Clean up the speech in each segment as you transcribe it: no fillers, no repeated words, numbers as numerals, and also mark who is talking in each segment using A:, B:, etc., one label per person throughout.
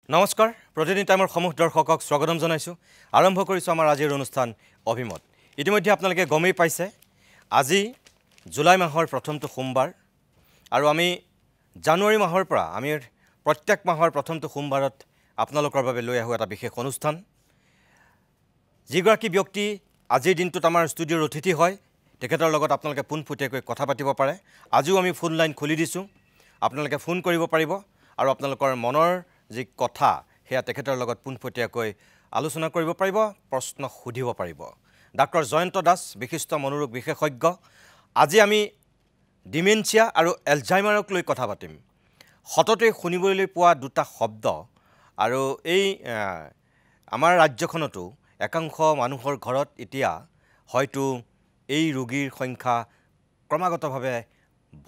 A: নমস্কাৰ প্ৰতিদিন টাইমৰ সমূহ দৰ্শকক স্বাগতম জনাইছো আৰম্ভ কৰিছো আমাৰ আজিৰ অনুষ্ঠান অভিমত ইতিমধ্যে আপোনালোকে গমেই পাইছে আজি জুলাই মাহৰ প্ৰথমটো সোমবাৰ আৰু আমি জানুৱাৰী মাহৰ পৰা আমি প্ৰত্যেক মাহৰ প্ৰথমটো সোমবাৰত আপোনালোকৰ বাবে লৈ আহো এটা বিশেষ অনুষ্ঠান যিগৰাকী ব্যক্তি আজিৰ দিনটোত আমাৰ ষ্টুডিঅ'ৰ অতিথি হয় তেখেতৰ লগত আপোনালোকে পোনপটীয়াকৈ কথা পাতিব পাৰে আজিও আমি ফোন লাইন খুলি দিছো আপোনালোকে ফোন কৰিব পাৰিব আৰু আপোনালোকৰ মনৰ যি কথা হেয়া তেখেতৰ লগত পোনপটীয়াকৈ আলোচনা কৰিব পাৰিব প্ৰশ্ন সুধিব পাৰিব ডাক্তৰ জয়ন্ত দাস বিশিষ্ট মনোৰোগ বিশেষজ্ঞ আজি আমি ডিমেনচিয়া আৰু এলজাইমাৰক লৈ কথা পাতিম হততে শুনিবলৈ পোৱা দুটা শব্দ আৰু এই আমাৰ ৰাজ্যখনতো একাংশ মানুহৰ ঘৰত এতিয়া হয়তো এই ৰোগীৰ সংখ্যা ক্ৰমাগতভাৱে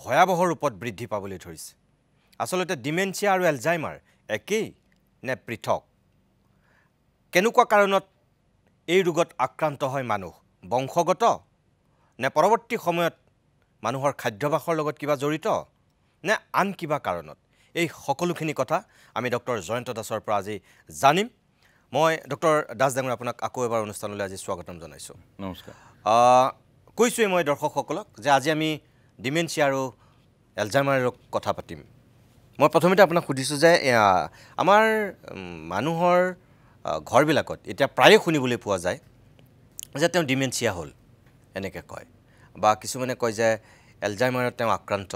A: ভয়াবহ ৰূপত বৃদ্ধি পাবলৈ ধৰিছে আসলতে ডিমেনচিয়া আৰু এলজাইমাৰ একেই নে পৃথক কেনেকুৱা কাৰণত এই ৰোগত আক্ৰান্ত হয় মানুহ বংশগত নে পৰৱৰ্তী সময়ত মানুহৰ খাদ্যাভ্যাসৰ লগত কিবা জড়িত নে আন কিবা কাৰণত এই সকলোখিনি কথা আমি ডক্টৰ জয়ন্ত দাসৰ পৰা আজি জানিম মই ডক্টৰ দাস ডাঙৰ আপোনাক আকৌ এবাৰ অনুষ্ঠানলৈ আজি স্বাগতম জনাইছো
B: নমস্কাৰ
A: কৈছোৱে মই দৰ্শকসকলক যে আজি আমি ডিমেনচিয়া আৰু এলজাইমাৰৰ কথা পাতিম মই প্ৰথমতে আপোনাক সুধিছো যে আমাৰ মানুহৰ ঘৰবিলাকত এতিয়া প্ৰায়ে শুনিবলৈ পোৱা যায় যে তেওঁ ডিমেনচিয়া হ'ল এনেকৈ কয় বা কিছুমানে কয় যে এলজাইমাৰত তেওঁ আক্ৰান্ত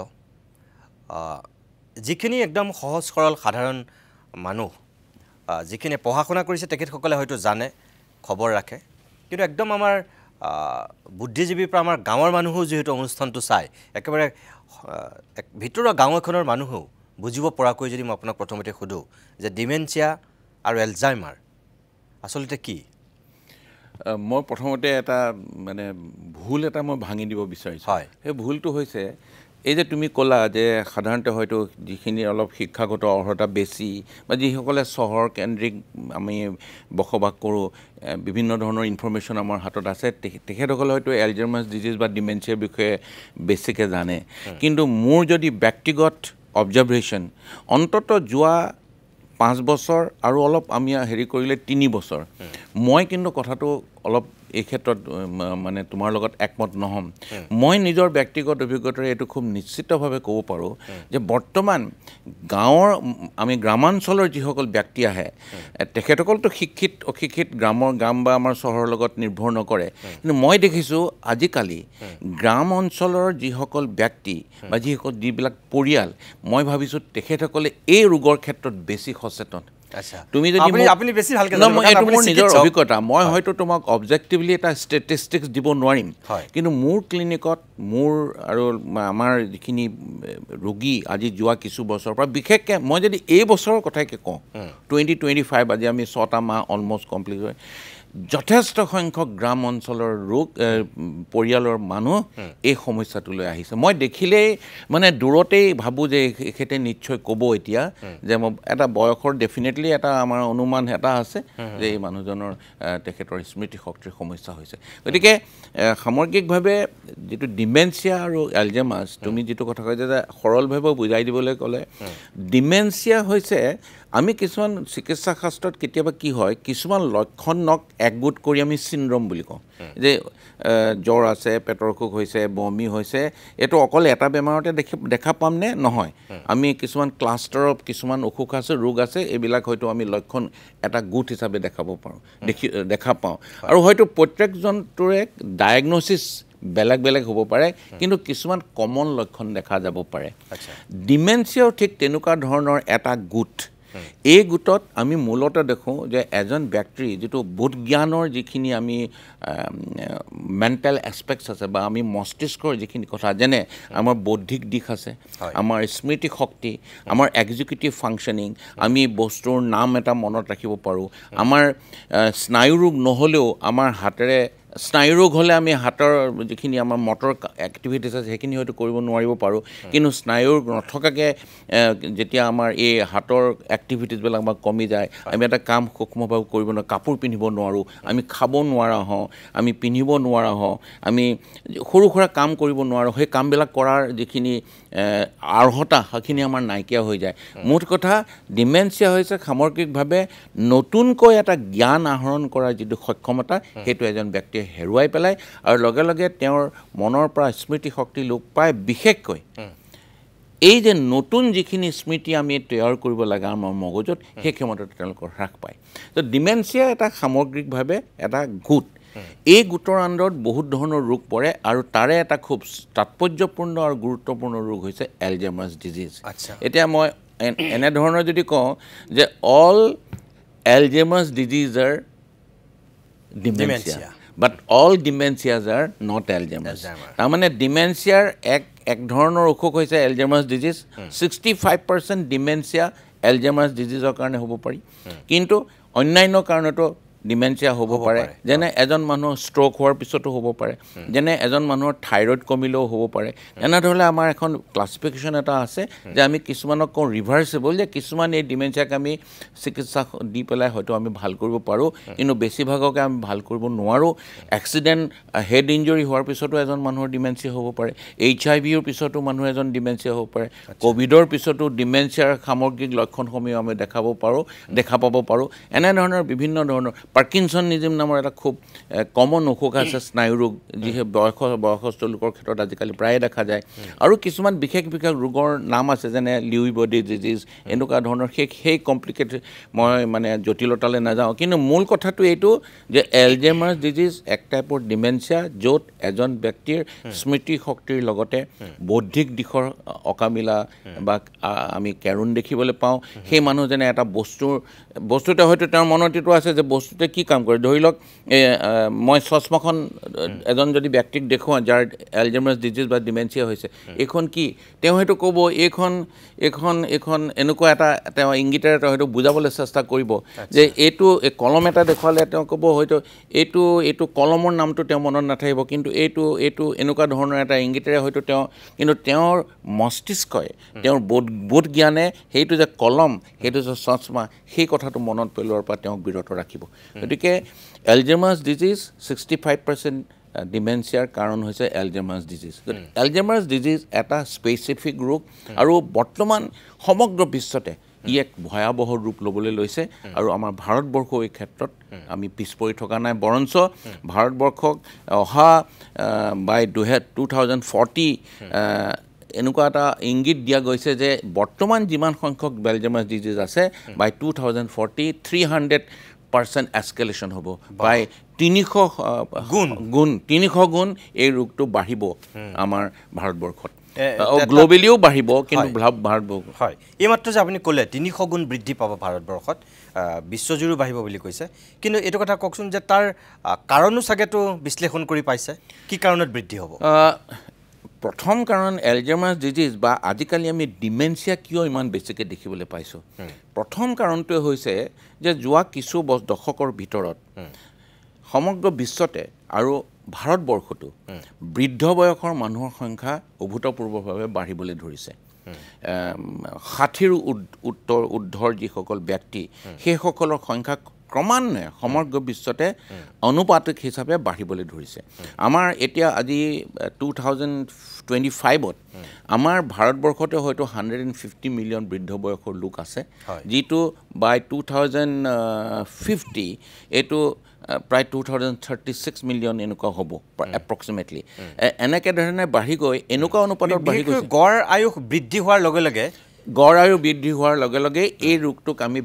A: যিখিনি একদম সহজ সৰল সাধাৰণ মানুহ যিখিনি পঢ়া শুনা কৰিছে তেখেতসকলে হয়তো জানে খবৰ ৰাখে কিন্তু একদম আমাৰ বুদ্ধিজীৱীৰ পৰা আমাৰ গাঁৱৰ মানুহো যেহেতু অনুষ্ঠানটো চায় একেবাৰে ভিতৰুৱা গাঁও এখনৰ মানুহো বুজিব পৰাকৈ যদি মই আপোনাক প্ৰথমতে সুধো যে ডিমেনচিয়া আৰু এলজাইমাৰ আসলতে কি
B: মই প্ৰথমতে এটা মানে ভুল এটা মই ভাঙি দিব বিচাৰিছো
A: হয়
B: সেই ভুলটো হৈছে এই যে তুমি ক'লা যে সাধাৰণতে হয়তো যিখিনি অলপ শিক্ষাগত অৰ্হতা বেছি বা যিসকলে চহৰ কেন্দ্ৰিক আমি বসবাস কৰোঁ বিভিন্ন ধৰণৰ ইনফৰমেশ্যন আমাৰ হাতত আছে তেখেতসকলে হয়তো এলজাইমাৰ ডিজিজ বা ডিমেনচিয়াৰ বিষয়ে বেছিকৈ জানে কিন্তু মোৰ যদি ব্যক্তিগত অবজাৰভেশ্যন অন্তত যোৱা 5 বছৰ আৰু অলপ আমি হেৰি কৰিলে 3 বছৰ মই কিন্তু কথাটো অলপ এই ক্ষেত্ৰত মানে তোমাৰ লগত একমত নহম মই নিজৰ ব্যক্তিগত অভিজ্ঞতাৰে এইটো খুব নিশ্চিতভাৱে ক'ব পাৰোঁ যে বৰ্তমান গাঁৱৰ আমি গ্ৰামাঞ্চলৰ যিসকল ব্যক্তি আহে তেখেতসকলতো শিক্ষিত অশিক্ষিত গ্ৰাম বা আমাৰ চহৰৰ লগত নিৰ্ভৰ নকৰে কিন্তু মই দেখিছোঁ আজিকালি গ্ৰাম অঞ্চলৰ যিসকল ব্যক্তি বা যিবিলাক পৰিয়াল মই ভাবিছোঁ তেখেতসকলে এই ৰোগৰ ক্ষেত্ৰত বেছি সচেতন তুমি যদি
A: আপুনি বেছি ভালকৈ
B: এইটো মোৰ নিজৰ অভিজ্ঞতা মই হয়তো তোমাক অবজেক্টিভলি এটা ষ্টেটিষ্টিক্স দিব নোৱাৰিম কিন্তু মোৰ ক্লিনিকত মোৰ আৰু আমাৰ যিখিনি ৰোগী আজি যোৱা কিছু বছৰৰ পৰা বিশেষকৈ মই যদি এই বছৰৰ কথাকে কওঁ 2025 আজি আমি 6টা মাহ অলমষ্ট কমপ্লিট হয় যথেষ্ট সংখ্যক গ্ৰাম অঞ্চলৰ ৰোগ পৰিয়ালৰ মানুহ এই সমস্যাটোলৈ আহিছে মই দেখিলেই মানে দূৰতেই ভাবোঁ যে এখেতে নিশ্চয় ক'ব এতিয়া যে মই এটা বয়সৰ ডেফিনেটলি এটা আমাৰ অনুমান এটা আছে যে এই মানুহজনৰ তেখেতৰ স্মৃতি শক্তিৰ সমস্যা হৈছে গতিকে সামগ্ৰিকভাৱে যিটো ডিমেনচিয়া আৰু এলজাইমাৰ্ছ তুমি যিটো কথা কৈছা যে সৰলভাৱে বুজাই দিবলৈ ক'লে ডিমেনচিয়া হৈছে আমি কিছুমান চিকিৎসা শাস্ত্ৰত কেতিয়াবা কি হয় কিছুমান লক্ষণক একগোট কৰি আমি চিনড্ৰম বুলি কওঁ যে জ্বৰ আছে পেটৰ অসুখ হৈছে বমি হৈছে এইটো অকল এটা বেমাৰতে দেখা পাম নে নহয় আমি কিছুমান ক্লাষ্টাৰ অফ কিছুমান অসুখ আছে ৰোগ আছে এইবিলাক হয়তো আমি লক্ষণ এটা গোট হিচাপে দেখা পাওঁ আৰু হয়তো প্ৰত্যেকজনটোৰে ডায়েগনচিছ বেলেগ বেলেগ হ'ব পাৰে কিন্তু কিছুমান কমন লক্ষণ দেখা যাব পাৰে ডিমেনচিয়াও ঠিক তেনেকুৱা ধৰণৰ এটা গোট এই গোটত আমি মূলতঃ দেখোঁ যে এজন ব্যক্তিৰ যিটো বোধ জ্ঞানৰ যিখিনি আমি মেণ্টেল এছপেক্টছ আছে বা আমি মস্তিষ্কৰ যিখিনি কথা যেনে আমাৰ বৌদ্ধিক দিশ আছে আমাৰ স্মৃতি শক্তি আমাৰ এক্সিকিউটিভ ফাংচনিং আমি বস্তুৰ নাম এটা মনত ৰাখিব পাৰোঁ আমাৰ স্নায়ুৰোগ নহ'লেও আমাৰ হাতেৰে স্নায়ু ৰোগ হ'লে আমি হাতৰ যিখিনি আমাৰ মটৰ এক্টিভিটিছ আছে সেইখিনি হয়তো কৰিব নোৱাৰিব পাৰোঁ কিন্তু স্নায়ুৰ নথকাকৈ যেতিয়া আমাৰ এই হাতৰ এক্টিভিটিছবিলাক আমাৰ কমি যায় আমি এটা কাম সূক্ষ্মভাৱে কৰিব নোৱাৰোঁ কাপোৰ পিন্ধিব নোৱাৰোঁ আমি খাব নোৱাৰা হওঁ আমি পিন্ধিব নোৱাৰা হওঁ আমি সৰু সুৰা কাম কৰিব নোৱাৰোঁ সেই কামবিলাক কৰাৰ যিখিনি আৰ্হতা সেইখিনি আমাৰ নাইকিয়া হৈ যায় মুঠ কথা ডিমেনচিয়া হৈছে সামগ্ৰিকভাৱে নতুনকৈ এটা জ্ঞান আহৰণ কৰাৰ যিটো সক্ষমতা সেইটো এজন ব্যক্তিয়ে হেৰুৱাই পেলায় আৰু লগে লগে তেওঁৰ মনৰ পৰা স্মৃতি শক্তি লোপ পায় বিশেষকৈ এই যে নতুন যিখিনি স্মৃতি আমি তৈয়াৰ কৰিব লাগে আমাৰ মগজুত সেই ক্ষমতাটো তেওঁলোকৰ হ্ৰাস পায় তো ডিমেনচিয়া এটা সামগ্ৰিকভাৱে এটা গোট এই গোটৰ আণ্ডাৰত বহুত ধৰণৰ ৰোগ পৰে আৰু তাৰে এটা খুব তাৎপৰ্যপূৰ্ণ আৰু গুৰুত্বপূৰ্ণ ৰোগ হৈছে এলজাইমাৰ্ছ ডিজিজ এতিয়া মই এনেধৰণৰ যদি কওঁ যে all Alzheimer's disease are dementia but all dementias are not Alzheimer's তাৰমানে ডিমেনচিয়াৰ এক ধৰণৰ অসুখ হৈছে এলজাইমাৰ্ছ ডিজিজ 65% ডিমেনচিয়া এলজাইমাৰ্ছ ডিজিজৰ কাৰণে হ'ব পাৰি কিন্তু অন্যান্য কাৰণতো ডিমেনচিয়া হ'ব পাৰে যেনে এজন মানুহৰ ষ্ট্ৰোক হোৱাৰ পিছতো হ'ব পাৰে যেনে এজন মানুহৰ থাইৰয়েড কমিলেও হ'ব পাৰে এনেধৰণে আমাৰ এখন ক্লাছিফিকেশ্যন এটা আছে যে আমি কিছুমানক কওঁ ৰিভাৰ্চেবল যে কিছুমান এই ডিমেনচিয়াক আমি চিকিৎসা দি পেলাই হয়তো আমি ভাল কৰিব পাৰোঁ কিন্তু বেছিভাগকে আমি ভাল কৰিব নোৱাৰোঁ এক্সিডেণ্ট হেড ইঞ্জুৰি হোৱাৰ পিছতো এজন মানুহৰ ডিমেনচিয়া হ'ব পাৰে HIV-ৰ পিছতো মানুহৰ এজন ডিমেনচিয়া হ'ব পাৰে ক'ভিডৰ পিছতো ডিমেনচিয়াৰ সামগ্ৰিক লক্ষণসমূহ আমি দেখা পাব পাৰোঁ এনেধৰণৰ বিভিন্ন ধৰণৰ পাৰ্কিনছনিজম নামৰ এটা খুব কমন অসুখ আছে স্নায়ু ৰোগ যিহে বয়সস্থ লোকৰ ক্ষেত্ৰত আজিকালি প্ৰায়ে দেখা যায় আৰু কিছুমান বিশেষ ৰোগৰ নাম আছে যেনে লিউই বডি ডিজিজ এনেকুৱা ধৰণৰ সেই কমপ্লিকেটেড মই মানে জটিলতালৈ নাযাওঁ কিন্তু মূল কথাটো এইটো যে এলজাইমাৰ্ছ ডিজিজ এক টাইপৰ ডিমেনচিয়া য'ত এজন ব্যক্তিৰ স্মৃতি শক্তিৰ লগতে বৌদ্ধিক দিশৰ অকামিলা বা আমি কেৰুণ দেখিবলৈ পাওঁ সেই মানুহজনে এটা বস্তুতে হয়তো তেওঁৰ মনত এইটো আছে যে বস্তুতে কি কাম কৰে ধৰি লওক মই চশমাখন এজন যদি ব্যক্তিক দেখুৱাওঁ যাৰ এলজাইমাৰ্ছ ডিজিজ বা ডিমেনচিয়া হৈছে এইখন কি তেওঁ হয়তো ক'ব এইখন এনেকুৱা এটা তেওঁ ইংগিতেৰে তেওঁ হয়তো বুজাবলৈ চেষ্টা কৰিব যে এইটো কলম এটা দেখুৱালে তেওঁ ক'ব হয়তো এইটো কলমৰ নামটো তেওঁ মনত নাথাকিব কিন্তু এইটো এনেকুৱা ধৰণৰ এটা ইংগিতেৰে হয়তো কিন্তু তেওঁৰ মস্তিষ্কই তেওঁৰ বোধ জ্ঞানে সেইটো যে কলম সেইটো যে চশমা সেই কথাটো মনত পেলোৱাৰ পৰা তেওঁক বিৰত ৰাখিব গতিকে এলজাইমাৰ্ছ ডিজিজ 65% ডিমেনচিয়াৰ কাৰণ হৈছে এলজাইমাৰ্ছ ডিজিজ এলজাইমাৰ্ছ ডিজিজ এটা স্পেচিফিক ৰোগ আৰু বৰ্তমান সমগ্ৰ বিশ্বতে ই এক ভয়াৱহ ৰূপ ল'বলৈ লৈছে আৰু আমাৰ ভাৰতবৰ্ষ এই ক্ষেত্ৰত আমি পিছ পৰি থকা নাই বৰঞ্চ ভাৰতবৰ্ষক অহা বাই 2040 এনেকুৱা এটা ইংগিত দিয়া গৈছে যে বৰ্তমান যিমান সংখ্যক এলজাইমাৰ্ছ ডিজিজ আছে বাই 2040 300% এস্কেলেশ্যন হ'ব প্ৰায় 300 গুণ এই ৰোগটো বাঢ়িব আমাৰ ভাৰতবৰ্ষত গ্ল'বেলিও বাঢ়িব কিন্তু ভাৰতবৰ্ষ
A: হয় এইমাত্ৰ যে আপুনি ক'লে 300 গুণ বৃদ্ধি পাব ভাৰতবৰ্ষত বিশ্বজুৰি বাঢ়িব বুলি কৈছে কিন্তু এইটো কথা কওকচোন যে তাৰ কাৰণো চাগেতো বিশ্লেষণ কৰি পাইছে কি কাৰণত বৃদ্ধি হ'ব
B: প্ৰথম কাৰণ এলজাইমাৰ্ছ ডিজিজ বা আজিকালি আমি ডিমেনচিয়া কিয় ইমান বেছিকৈ দেখিবলৈ পাইছোঁ প্ৰথম কাৰণটোৱে হৈছে যে যোৱা কিছু দশকৰ ভিতৰত সমগ্ৰ বিশ্বতে আৰু ভাৰতবৰ্ষতো বৃদ্ধ বয়সৰ মানুহৰ সংখ্যা অভূতপূৰ্বভাৱে বাঢ়িবলৈ ধৰিছে 60ৰ ঊৰ্ধৰ যিসকল ব্যক্তি সেইসকলৰ সংখ্যা ক্ৰমান্বয়ে সমগ্ৰ বিশ্বতে অনুপাতিক হিচাপে বাঢ়িবলৈ ধৰিছে আমাৰ এতিয়া আজি 2025ত আমাৰ ভাৰতবৰ্ষতে হয়তো 150 মিলিয়ন বৃদ্ধ বয়সৰ লোক আছে যিটো বাই 2050 এইটো প্ৰায় 2036 মিলিয়ন এনেকুৱা হ'ব এপ্ৰক্সিমেটলি এনেকৈ ধৰণে বাঢ়ি গৈ এনেকুৱা অনুপাতত বাঢ়ি গৈছে
A: গড় আয়ুস বৃদ্ধি হোৱাৰ লগে লগে
B: এই ৰোগটোক আমি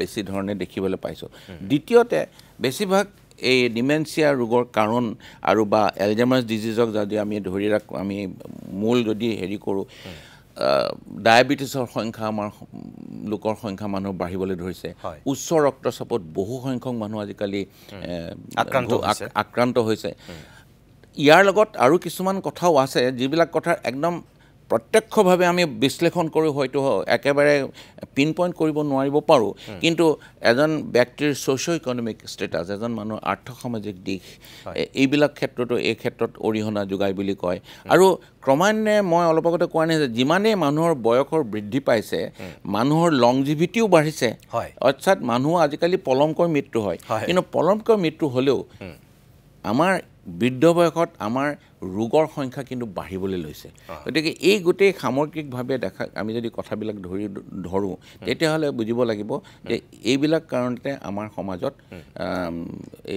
B: বেছি ধৰণে দেখিবলৈ পাইছোঁ দ্বিতীয়তে বেছিভাগ এই ডিমেনচিয়া ৰোগৰ কাৰণ আৰু বা এলজাইমাৰ্ছ ডিজিজক যদি আমি ধৰি ৰাখোঁ আমি মূল যদি হেৰি কৰোঁ ডায়েবেটিছৰ সংখ্যা আমাৰ লোকৰ সংখ্যা মানুহ বাঢ়িবলৈ ধৰিছে উচ্চ ৰক্তচাপত বহু সংখ্যক মানুহ আজিকালি আক্ৰান্ত হৈছে ইয়াৰ লগত আৰু কিছুমান কথাও আছে যিবিলাক কথা একদম প্ৰত্যক্ষভাৱে আমি বিশ্লেষণ কৰি হয়তো একেবাৰে পিন পইণ্ট কৰিব নোৱাৰিব পাৰোঁ কিন্তু এজন ব্যক্তিৰ ছ'চিঅ' ইকনমিক ষ্টেটাছ এজন মানুহৰ আৰ্থসামাজিক দিশ এইবিলাক ক্ষেত্ৰতো এই ক্ষেত্ৰত অৰিহণা যোগায় বুলি কয় আৰু ক্ৰমান্বয়ে মই অলপ আগতে কোৱা নাই যে যিমানেই মানুহৰ বয়সৰ বৃদ্ধি পাইছে মানুহৰ লংজিভিটিও বাঢ়িছে অৰ্থাৎ মানুহ আজিকালি পলমকৈ মৃত্যু হয় কিন্তু পলমকৈ মৃত্যু হ'লেও আমাৰ বৃদ্ধ বয়সত আমাৰ ৰোগৰ সংখ্যা কিন্তু বাঢ়িবলৈ লৈছে গতিকে এই গোটেই সামগ্ৰিকভাৱে দেখা আমি যদি কথাবিলাক ধৰোঁ তেতিয়াহ'লে বুজিব লাগিব যে এইবিলাক কাৰণতে আমাৰ সমাজত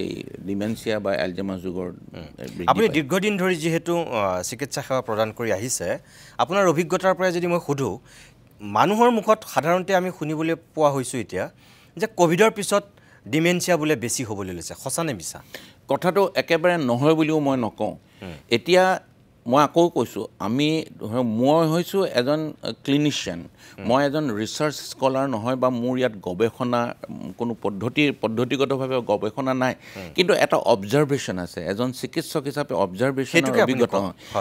B: এই ডিমেনচিয়া বা এলজাইমাৰ ৰোগৰ
A: আপুনি দীৰ্ঘদিন ধৰি যিহেতু চিকিৎসা সেৱা প্ৰদান কৰি আহিছে আপোনাৰ অভিজ্ঞতাৰ পৰা যদি মই সোধোঁ মানুহৰ মুখত সাধাৰণতে আমি শুনিবলৈ পোৱা হৈছোঁ এতিয়া যে ক'ভিডৰ পিছত ডিমেনচিয়া বোলে বেছি হ'বলৈ লৈছে সঁচা নে মিছা
B: কথাটো একেবাৰে নহয় বুলিও মই নকওঁ এতিয়া মই আকৌ কৈছোঁ আমি মই হৈছোঁ এজন ক্লিনিচিয়ান মই এজন ৰিচাৰ্চ স্কলাৰ নহয় বা মোৰ ইয়াত গৱেষণা কোনো পদ্ধতিগতভাৱে গৱেষণা নাই কিন্তু এটা অবজাৰভেশ্যন আছে এজন চিকিৎসক হিচাপে অবজাৰভেশ্যনৰ অভিজ্ঞতা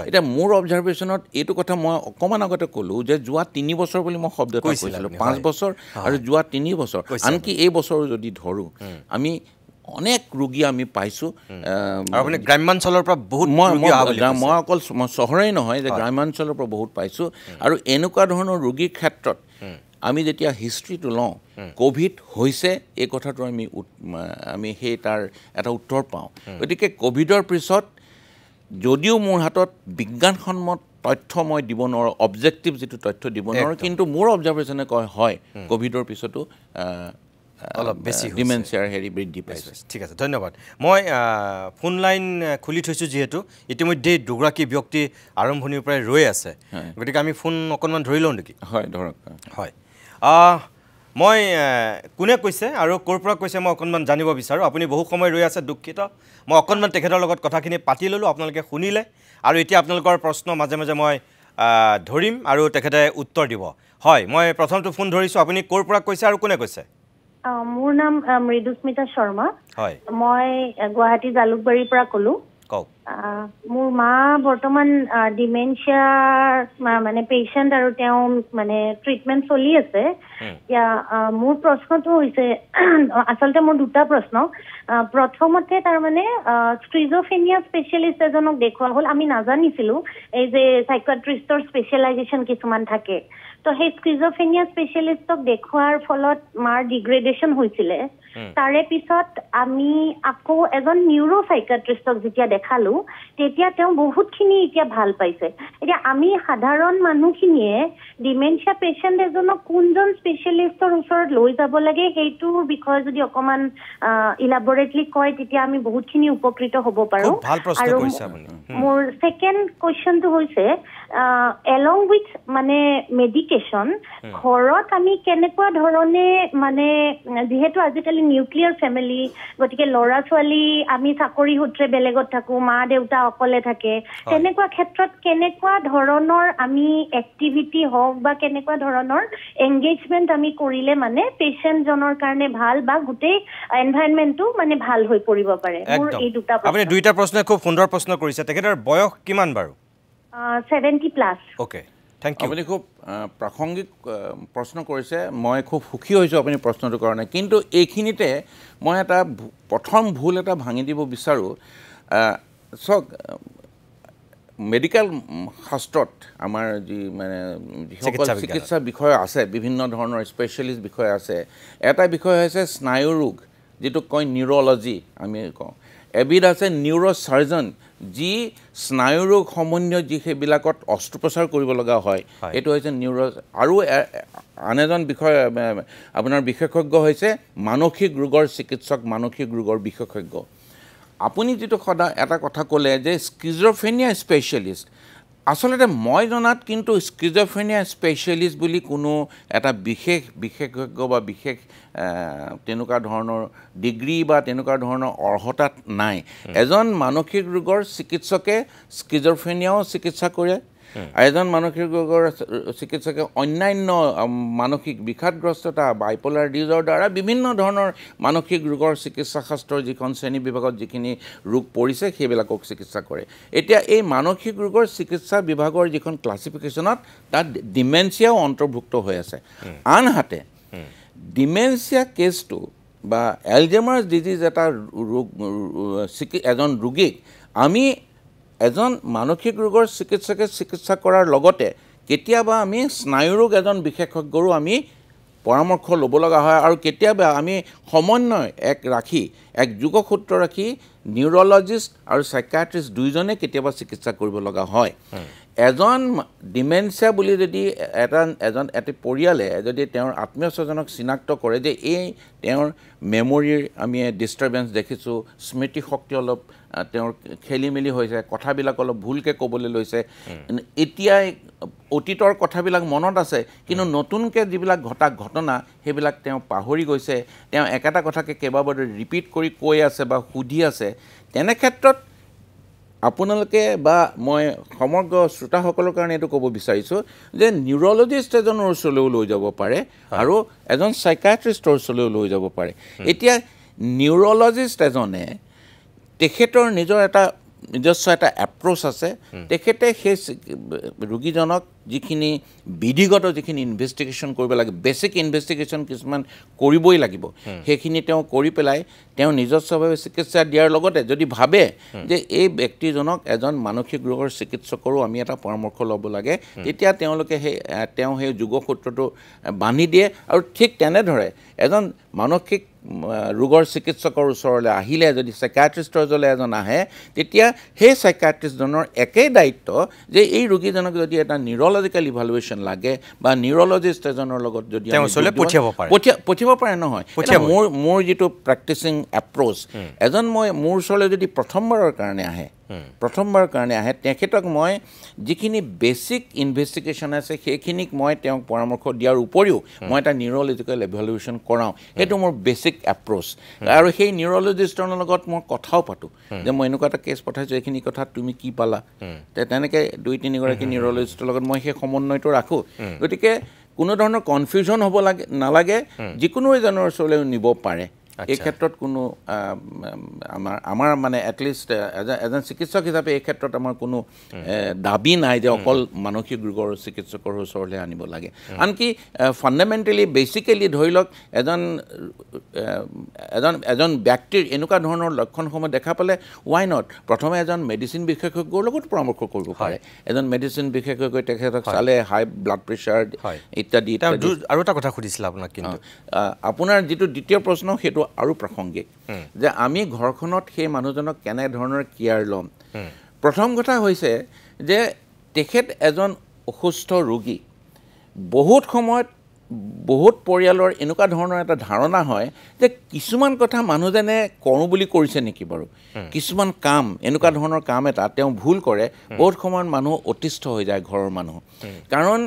B: এতিয়া মোৰ অবজাৰভেশ্যনত এইটো কথা মই অকণমান আগতে ক'লোঁ যে যোৱা 3 বছৰ বুলি মই শব্দ এটা কৈছিলোঁ 5 বছৰ আৰু যোৱা 3 বছৰ আনকি এই বছৰ যদি ধৰোঁ আমি অনেক ৰোগী আমি পাইছোঁ
A: আপুনি গ্ৰাম্যাঞ্চলৰ পৰা বহুত
B: মই অকল চহৰেই নহয় যে গ্ৰাম্যাঞ্চলৰ পৰা বহুত পাইছোঁ আৰু এনেকুৱা ধৰণৰ ৰোগীৰ ক্ষেত্ৰত আমি যেতিয়া হিষ্ট্ৰীটো লওঁ ক'ভিড হৈছে এই কথাটো আমি সেই তাৰ এটা উত্তৰ পাওঁ গতিকে ক'ভিডৰ পিছত যদিও মোৰ হাতত বিজ্ঞানসন্মত তথ্য মই দিব নোৱাৰোঁ অবজেক্টিভ যিটো তথ্য দিব নোৱাৰোঁ কিন্তু মোৰ অবজাৰভেশ্যনে কয় হয় ক'ভিডৰ পিছতো অলপ বেছি ডিমেনচিয়াৰ হেৰি বৃদ্ধি পাইছে
A: ঠিক আছে ধন্যবাদ মই ফোন লাইন খুলি থৈছোঁ যিহেতু ইতিমধ্যে দুগৰাকী ব্যক্তি আৰম্ভণিৰ পৰাই ৰৈ আছে গতিকে আমি ফোন অকণমান ধৰি লওঁ নেকি
B: হয় ধৰক
A: হয় মই কোনে কৈছে আৰু ক'ৰ পৰা কৈছে মই অকণমান জানিব বিচাৰোঁ আপুনি বহু সময় ৰৈ আছে দুখিত মই অকণমান তেখেতৰ লগত কথাখিনি পাতি ল'লোঁ আপোনালোকে শুনিলে আৰু এতিয়া আপোনালোকৰ প্ৰশ্ন মাজে মাজে মই ধৰিম আৰু তেখেতে উত্তৰ দিব হয় মই প্ৰথমটো ফোন ধৰিছোঁ আপুনি ক'ৰ পৰা কৈছে আৰু কোনে কৈছে
C: মোৰ নাম মৃদুস্মিতা শৰ্মা
A: হয়
C: মই গুৱাহাটী জালুকবাৰীৰ পৰা ক'লোঁ
A: কওক
C: মোৰ মা বৰ্তমান ডিমেনচিয়াৰ মানে পেচেণ্ট আৰু তেওঁ মানে ট্ৰিটমেণ্ট চলি আছে এতিয়া মোৰ প্ৰশ্নটো হৈছে আচলতে মোৰ দুটা প্ৰশ্ন প্ৰথমতে তাৰমানে স্কিজোফ্ৰেনিয়া স্পেচিয়েলিষ্ট এজনক দেখুওৱা হ'ল আমি নাজানিছিলোঁ এই যে সাইকিয়াট্ৰিষ্টৰ স্পেচিয়েলাইজেশ্যন কিছুমান থাকে তো সেই স্কিজোফ্ৰেনিয়া স্পেচিয়েলিষ্টক দেখুৱাৰ ফলত মাৰ ডিগ্ৰেডেশ্যন হৈছিলে তাৰে পিছত আমি আকৌ এজন নিউৰো সাইকিয়াট্ৰিষ্টক যেতিয়া দেখালোঁ তেতিয়া তেওঁ বহুতখিনি এতিয়া ভাল পাইছে এতিয়া আমি সাধাৰণ মানুহখিনিয়ে ডিমেনচিয়া পেচেণ্ট এজনক কোনজন স্পেচিয়েলিষ্টৰ ওচৰত লৈ যাব লাগে সেইটোৰ বিষয়ে যদি অকণমান ইলাবৰেটলি কয় তেতিয়া আমি বহুতখিনি উপকৃত হ'ব পাৰোঁ আৰু মোৰ ছেকেণ্ড কুৱেশ্যনটো হৈছে এলং উইথ মানে মেডিকেশ্যন ঘৰত আমি কেনেকুৱা ধৰণে মানে যিহেতু আজিকালি নিউক্লিয়াৰ ফেমিলি গতিকে ল'ৰা ছোৱালী আমি চাকৰি সূত্ৰে বেলেগত থাকোঁ মা দেউতা অকলে থাকে তেনেকুৱা ক্ষেত্ৰত কেনেকুৱা ধৰণৰ আমি এক্টিভিটি হওক বা কেনেকুৱা ধৰণৰ এংগেজমেণ্ট আমি কৰিলে মানে পেচেণ্টজনৰ কাৰণে ভাল বা গোটেই এনভাইৰনমেণ্টটো মানে ভাল হৈ পৰিব পাৰে মোৰ এই দুটা
A: আপুনি দুইটা প্ৰশ্ন খুব সুন্দৰ প্ৰশ্ন কৰিছে তেখেতৰ বয়স কিমান বাৰু
C: 70+
A: ওকে থেংক ইউ
B: আপুনি খুব প্ৰাসংগিক প্ৰশ্ন কৰিছে মই খুব সুখী হৈছোঁ আপুনি প্ৰশ্নটোৰ কাৰণে কিন্তু এইখিনিতে মই এটা প্ৰথম ভুল এটা ভাঙি দিব বিচাৰোঁ চাওক মেডিকেল শাস্ত্ৰত আমাৰ যি মানে যিসকল চিকিৎসা বিষয় আছে বিভিন্ন ধৰণৰ স্পেচিয়েলিষ্ট বিষয় আছে এটা বিষয় হৈছে স্নায়ু ৰোগ যিটো কয় নিউৰলজি আমি কওঁ এবিধ আছে নিউৰ'চাৰ্জন যি স্নায়ু ৰোগ সম্বন্ধীয় যি সেইবিলাকত অস্ত্ৰোপচাৰ কৰিব লগা হয় এইটো হৈছে আৰু আন এজন বিষয় আপোনাৰ বিশেষজ্ঞ হৈছে মানসিক ৰোগৰ চিকিৎসক মানসিক ৰোগৰ বিশেষজ্ঞ আপুনি যিটো সদায় এটা কথা ক'লে যে স্কিজোফ্ৰেনিয়া স্পেচিয়েলিষ্ট আসলতে মই জনাত কিন্তু স্কিজোফ্ৰেনিয়া স্পেচিয়েলিষ্ট বুলি কোনো এটা বিশেষজ্ঞ বা বিশেষ তেনেকুৱা ধৰণৰ ডিগ্ৰী বা তেনেকুৱা ধৰণৰ অৰ্হতাত নাই এজন মানসিক ৰোগৰ চিকিৎসকে স্কিজোফ্ৰেনিয়াও চিকিৎসা কৰে এজন মানসিক ৰোগৰ চিকিৎসকে অন্যান্য মানসিক বিষাদগ্ৰস্ততা বাইপলাৰ ডিজৰ্ডাৰ আৰু বিভিন্ন ধৰণৰ মানসিক ৰোগৰ চিকিৎসা শাস্ত্ৰৰ যিখন শ্ৰেণী বিভাগত যিখিনি ৰোগ পৰিছে সেইবিলাকক চিকিৎসা কৰে এতিয়া এই মানসিক ৰোগৰ চিকিৎসা বিভাগৰ যিখন ক্লাছিফিকেশ্যনত তাত ডিমেনচিয়াও অন্তৰ্ভুক্ত হৈ আছে আনহাতে ডিমেনচিয়া কেছটো বা এলজেমাৰ্ছ ডিজিজ এটা ৰোগ এজন ৰোগীক আমি এজন মানসিক ৰোগৰ চিকিৎসকে চিকিৎসা কৰাৰ লগতে কেতিয়াবা আমি স্নায়ুৰোগ এজন বিশেষজ্ঞৰো আমি পৰামৰ্শ ল'ব লগা হয় আৰু কেতিয়াবা আমি সমন্বয় এক যোগসূত্ৰ ৰাখি নিউৰলজিষ্ট আৰু সাইকিয়াট্ৰিষ্ট দুইজনে কেতিয়াবা চিকিৎসা কৰিব লগা হয় এজন ডিমেনচিয়া বুলি যদি এটি পৰিয়ালে যদি তেওঁৰ আত্মীয় স্বজনক চিনাক্ত কৰে যে এই তেওঁৰ মেমৰিৰ আমি ডিষ্টাৰবেন্স দেখিছোঁ স্মৃতি শক্তি অলপ তেওঁৰ খেলিমেলি হৈছে কথাবিলাক অলপ ভুলকৈ ক'বলৈ লৈছে এতিয়া অতীতৰ কথাবিলাক মনত আছে কিন্তু নতুনকৈ যিবিলাক ঘটনা সেইবিলাক তেওঁ পাহৰি গৈছে তেওঁ একেটা কথাকে কেইবাবাৰ ৰিপিট কৰি কৈ আছে বা সুধি আছে তেনে ক্ষেত্ৰত আপোনালোকে বা মই সমগ্ৰ শ্ৰোতাসকলৰ কাৰণে এইটো ক'ব বিচাৰিছোঁ যে নিউৰলজিষ্ট এজনৰ ওচৰলৈও লৈ যাব পাৰে আৰু এজন সাইকিয়াট্ৰিষ্টৰ ওচৰলৈও লৈ যাব পাৰে এতিয়া নিউৰলজিষ্ট এজনে তেখেতৰ নিজস্ব এটা এপ্ৰ'চ আছে তেখেতে সেই ৰোগীজনক যিখিনি বিধিগত যিখিনি ইনভেষ্টিগেশ্যন কৰিব লাগে বেছিক ইনভেষ্টিগেশ্যন কিছুমান কৰিবই লাগিব সেইখিনি তেওঁ কৰি পেলাই তেওঁ নিজস্বভাৱে চিকিৎসা দিয়াৰ লগতে যদি ভাবে যে এই ব্যক্তিজনক এজন মানসিক ৰোগৰ চিকিৎসকৰো আমি এটা পৰামৰ্শ ল'ব লাগে তেতিয়া তেওঁলোকে তেওঁ সেই যোগসূত্ৰটো বান্ধি দিয়ে আৰু ঠিক তেনেদৰে এজন মানসিক ৰোগৰ চিকিৎসকৰ ওচৰলৈ আহিলে যদি সাইকিয়াট্ৰিষ্টৰ ওচৰলৈ এজন আহে তেতিয়া সেই সাইকিয়াট্ৰিষ্টজনৰ একেই দায়িত্ব যে এই ৰোগীজনক যদি এটা নিউৰলজিকেল ইভালুৱেশ্যন লাগে বা নিউৰলজিষ্ট এজনৰ লগত যদি পঠিয়াব পাৰে নহয় মোৰ যিটো প্ৰেক্টিচিং এপ্ৰ'চ এজন মোৰ ওচৰলৈ যদি প্ৰথমবাৰৰ কাৰণে আহে তেখেতক মই যিখিনি বেছিক ইনভেষ্টিগেশ্যন আছে সেইখিনিক মই তেওঁক পৰামৰ্শ দিয়াৰ উপৰিও মই এটা নিউৰলজিকেল ইভালুৱেশ্যন কৰাওঁ সেইটো মোৰ বেছিক এপ্ৰ'চ আৰু সেই নিউৰলজিষ্টৰ লগত মই কথাও পাতোঁ যে মই এনেকুৱা এটা কেছ পঠাইছোঁ এইখিনি কথা তুমি কি পালা তেনেকৈ 2-3গৰাকী নিউৰলজিষ্টৰ লগত মই সেই সমন্বয়টো ৰাখোঁ গতিকে কোনো ধৰণৰ কনফিউজন হ'ব নালাগে যিকোনো এজনৰ ওচৰলৈ নিব পাৰে এই ক্ষেত্ৰত কোনো আমাৰ মানে এটলিষ্ট এজন চিকিৎসক হিচাপে এই ক্ষেত্ৰত আমাৰ কোনো দাবী নাই যে অকল মানসিক ৰোগৰ চিকিৎসকৰ ওচৰলৈ আনিব লাগে আনকি ফাণ্ডামেণ্টেলি বেচিকেলি ধৰি লওক এজন ব্যক্তিৰ এনেকুৱা ধৰণৰ লক্ষণসমূহ দেখা পালে ৱাই নট প্ৰথমে এজন মেডিচিন বিশেষজ্ঞৰ লগত পৰামৰ্শ কৰিব পাৰে এজন মেডিচিন বিশেষজ্ঞই তেখেতক চালে হাই ব্লাড প্ৰেছাৰ ইত্যাদি
A: আৰু এটা কথা সুধিছিল আপোনাক কিন্তু
B: আপোনাৰ যিটো দ্বিতীয় প্ৰশ্ন সেইটো আৰু প্ৰাসংগিক যে আমি ঘৰখনত সেই মানুহজনক কেনেধৰণৰ কেয়াৰ ল'ম প্ৰথম কথা হৈছে যে তেখেত এজন অসুস্থ ৰোগী বহুত সময়ত বহুত পৰিয়ালৰ এনেকুৱা ধৰণৰ এটা ধাৰণা হয় যে কিছুমান কথা মানুহজনে কৰোঁ বুলি কৰিছে নেকি বাৰু কিছুমান কাম এনেকুৱা ধৰণৰ কাম এটা তেওঁ ভুল কৰে বহুত সময়ত মানুহ অতিষ্ঠ হৈ যায় ঘৰৰ মানুহ কাৰণ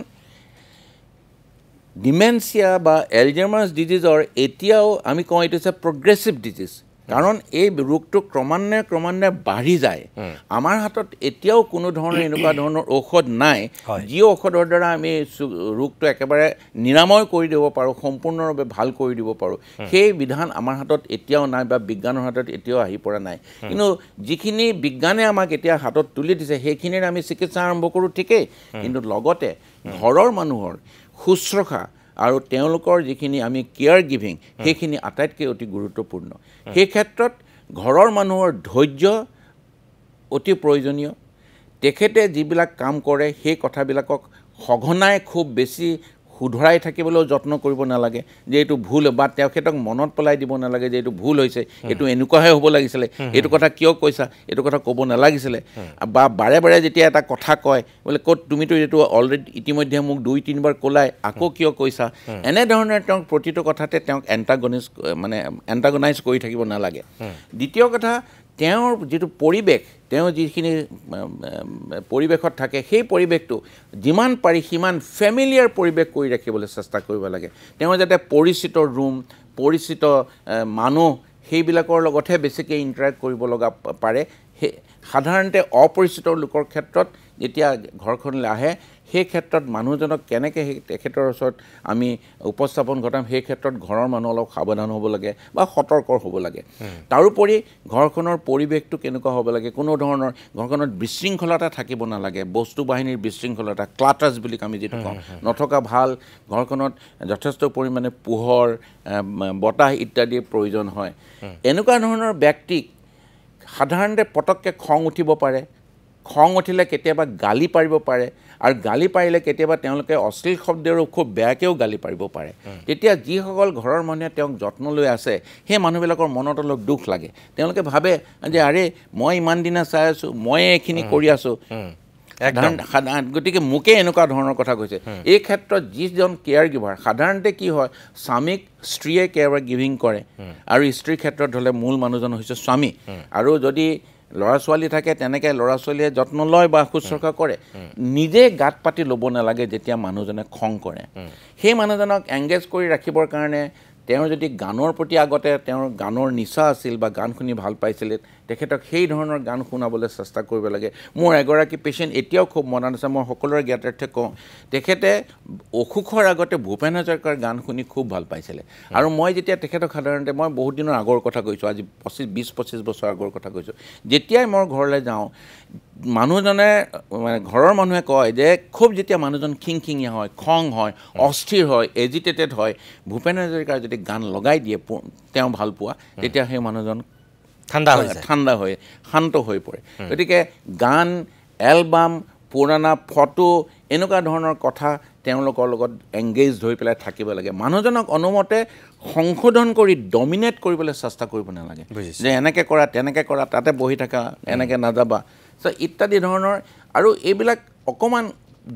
B: ডিমেনচিয়া বা এলজেমাৰ্ছ ডিজিজৰ এতিয়াও আমি কওঁ এইটো হৈছে প্ৰগ্ৰেছিভ ডিজিজ কাৰণ এই ৰোগটো ক্ৰমান্বয়ে বাঢ়ি যায় আমাৰ হাতত এতিয়াও কোনো ধৰণৰ এনেকুৱা ধৰণৰ ঔষধ নাই যি ঔষধৰ দ্বাৰা আমি ৰোগটো একেবাৰে নিৰাময় কৰি দিব পাৰোঁ সম্পূৰ্ণৰূপে ভাল কৰি দিব পাৰোঁ সেই বিধান আমাৰ হাতত এতিয়াও নাই বা বিজ্ঞানৰ হাতত এতিয়াও আহি পৰা নাই কিন্তু যিখিনি বিজ্ঞানে আমাক এতিয়া হাতত তুলি দিছে সেইখিনিৰ আমি চিকিৎসা আৰম্ভ কৰোঁ ঠিকেই কিন্তু লগতে ঘৰৰ মানুহৰ শুশ্ৰূষা আৰু তেওঁলোকৰ যিখিনি আমি কেয়াৰ গিভিং সেইখিনি আটাইতকৈ অতি গুৰুত্বপূৰ্ণ সেই ক্ষেত্ৰত ঘৰৰ মানুহৰ ধৈৰ্য অতি প্ৰয়োজনীয় তেখেতে যিবিলাক কাম কৰে সেই কথাবিলাকক সঘনাই খুব বেছি শুধৰাই থাকিবলৈও যত্ন কৰিব নালাগে যে এইটো ভুল বা তেখেতক মনত পেলাই দিব নালাগে যে এইটো ভুল হৈছে এইটো এনেকুৱাহে হ'ব লাগিছিলে এইটো কথা কিয় কৈছা এইটো কথা ক'ব নালাগিছিলে বা বাৰে বাৰে যেতিয়া এটা কথা কয় বোলে ক'ত তুমিতো এইটো অলৰেডি ইতিমধ্যে মোক 2-3বাৰ ক'লাই আকৌ কিয় কৈছা এনেধৰণে তেওঁক প্ৰতিটো কথাতে তেওঁক এণ্টাগনাইজ কৰি থাকিব নালাগে দ্বিতীয় কথা তেওঁৰ যিটো পৰিৱেশ তেওঁ যিখিনি পৰিৱেশত থাকে সেই পৰিৱেশটো যিমান পাৰি সিমান ফেমিলিয়াৰ পৰিৱেশ কৰি ৰাখিবলৈ চেষ্টা কৰিব লাগে তেওঁ যাতে পৰিচিত ৰুম পৰিচিত মানুহ সেইবিলাকৰ লগতহে বেছিকৈ ইণ্টাৰেক্ট কৰিব লগা পাৰে সাধাৰণতে অপৰিচিত লোকৰ ক্ষেত্ৰত যেতিয়া ঘৰখনলৈ আহে সেই ক্ষেত্ৰত মানুহজনক কেনেকৈ সেই তেখেতৰ ওচৰত আমি উপস্থাপন ঘটাম সেই ক্ষেত্ৰত ঘৰৰ মানুহ অলপ সাৱধান হ'ব লাগে বা সতৰ্ক হ'ব লাগে তাৰোপৰি ঘৰখনৰ পৰিৱেশটো কেনেকুৱা হ'ব লাগে কোনো ধৰণৰ ঘৰখনত বিশৃংখলতা থাকিব নালাগে বস্তু বাহিনীৰ বিশৃংখলতা ক্লাটাৰ্ছ বুলি আমি যিটো কওঁ নথকা ভাল ঘৰখনত যথেষ্ট পৰিমাণে পোহৰ বতাহ ইত্যাদিৰ প্ৰয়োজন হয় এনেকুৱা ধৰণৰ ব্যক্তিক সাধাৰণতে পটককৈ খং উঠিব পাৰে খং উঠিলে কেতিয়াবা গালি পাৰিব পাৰে আৰু গালি পাৰিলে কেতিয়াবা তেওঁলোকে অশ্লীল শব্দেৰে খুব বেয়াকৈও গালি পাৰিব পাৰে তেতিয়া যিসকল ঘৰৰ মানুহে তেওঁক যত্ন লৈ আছে সেই মানুহবিলাকৰ মনত অলপ দুখ লাগে তেওঁলোকে ভাবে যে আৰে মই ইমান দিনা চাই আছোঁ মই এইখিনি কৰি আছোঁ গতিকে মোকে এনেকুৱা ধৰণৰ কথা কৈছে এই ক্ষেত্ৰত যিজন কেয়াৰ গিভাৰ সাধাৰণতে কি হয় স্বামীক স্ত্ৰীয়ে কেয়াৰ গিভিং কৰে আৰু স্ত্ৰীৰ ক্ষেত্ৰত হ'লে মূল মানুহজন হৈছে স্বামী আৰু যদি ল'ৰা ছোৱালী থাকে তেনেকৈ ল'ৰা ছোৱালীয়ে যত্ন লয় বা শুশ্ৰূষা কৰে নিজে গাত পাতি ল'ব নালাগে যেতিয়া মানুহজনে খং কৰে সেই মানুহজনক এংগেজ কৰি ৰাখিবৰ কাৰণে তেওঁ যদি গানৰ প্ৰতি আগতে তেওঁৰ গানৰ নিচা আছিল বা গান শুনি ভাল পাইছিলে তেখেতক সেই ধৰণৰ গান শুনাবলৈ চেষ্টা কৰিব লাগে মোৰ এগৰাকী পেচেণ্ট এতিয়াও খুব মনত আছে মই সকলোৰে জ্ঞাতাৰ্থে কওঁ তেখেতে অসুখৰ আগতে ভূপেন হাজৰিকাৰ গান শুনি খুব ভাল পাইছিলে আৰু মই যেতিয়া তেখেতক সাধাৰণতে মই বহুত দিনৰ আগৰ কথা কৈছোঁ আজি 20-25 বছৰ আগৰ কথা কৈছোঁ যেতিয়াই মই ঘৰলৈ যাওঁ মানুহজনে মানে ঘৰৰ মানুহে কয় যে খুব যেতিয়া মানুহজন খিংখিঙীয়া হয় খং হয় অস্থিৰ হয় এজিটেটেড হয় ভূপেন হাজৰিকাৰ যদি গান লগাই দিয়ে তেওঁ ভাল পোৱা তেতিয়া সেই মানুহজন ঠাণ্ডা হৈ শান্ত হৈ পৰে গতিকে গান এলবাম পুৰণা ফটো এনেকুৱা ধৰণৰ কথা তেওঁলোকৰ লগত এংগেজ হৈ পেলাই থাকিব লাগে মানুহজনক অনুমতে সংশোধন কৰি ডমিনেট কৰিবলৈ চেষ্টা কৰিব নালাগে যে এনেকৈ কৰা তেনেকৈ কৰা তাতে বহি থকা এনেকৈ নাযাবা ইত্যাদি ধৰণৰ আৰু এইবিলাক অকণমান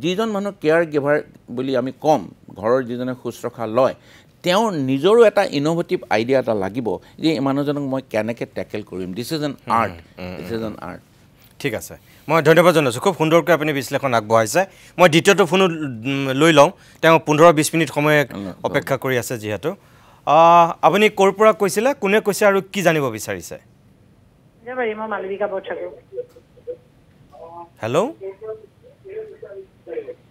B: যিজন মানুহ কেয়াৰ গিভাৰ বুলি আমি ক'ম ঘৰৰ যিজনে শুশ্ৰূষা লয় তেওঁৰ নিজৰো এটা ইনোভেটিভ আইডিয়া এটা লাগিব যে এই মানুহজনক মই কেনেকৈ টেকেল কৰিম দিছ ইজ এন আৰ্ট
A: ঠিক আছে মই ধন্যবাদ জনাইছোঁ খুব সুন্দৰকৈ আপুনি বিশ্লেষণ আগবঢ়াইছে মই দ্বিতীয়টো ফোনো লৈ লওঁ তেওঁ 15-20 মিনিট সময় অপেক্ষা কৰি আছে যিহেতু আপুনি ক'ৰ পৰা কৈছিলে কোনে কৈছে আৰু কি জানিব বিচাৰিছে
D: মই মালবিকা বৰঠাকুৰ
A: হেল্ল'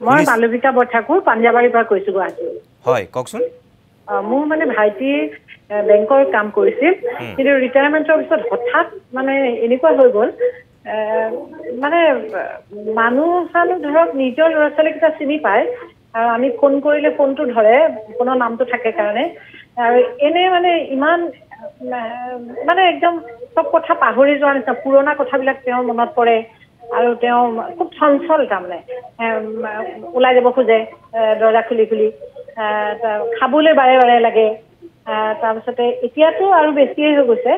D: মই মালবিকা বৰঠাকুৰ পাঞ্জাবাৰীৰ পৰা কৈছোঁ গুৱাহাটী
A: হয় কওকচোন
D: মোৰ মানে ভাইটি বেংকৰ কাম কৰিছিল কিন্তু ৰিটায়াৰমেণ্টৰ পিছত হঠাৎ মানে এনেকুৱা হৈ গ'ল মানে মানুহ চানুহ ধৰক নিজৰ ল'ৰা ছোৱালীকেইটা চিনি পায় আৰু আমি ফোন কৰিলে ফোনটো ধৰে ফোনৰ নামটো থাকে কাৰণে আৰু এনে মানে ইমান মানে একদম চব কথা পাহৰি যোৱাৰ নিচিনা পুৰণা কথাবিলাক তেওঁৰ মনত পৰে আৰু তেওঁ খুব চঞ্চল তাৰমানে ওলাই যাব খোজে দৰ্জা খুলি খুলি খাবলৈ বাৰে বাৰে লাগে তাৰপিছতে এতিয়াতো আৰু বেছিয়ে হৈ গৈছে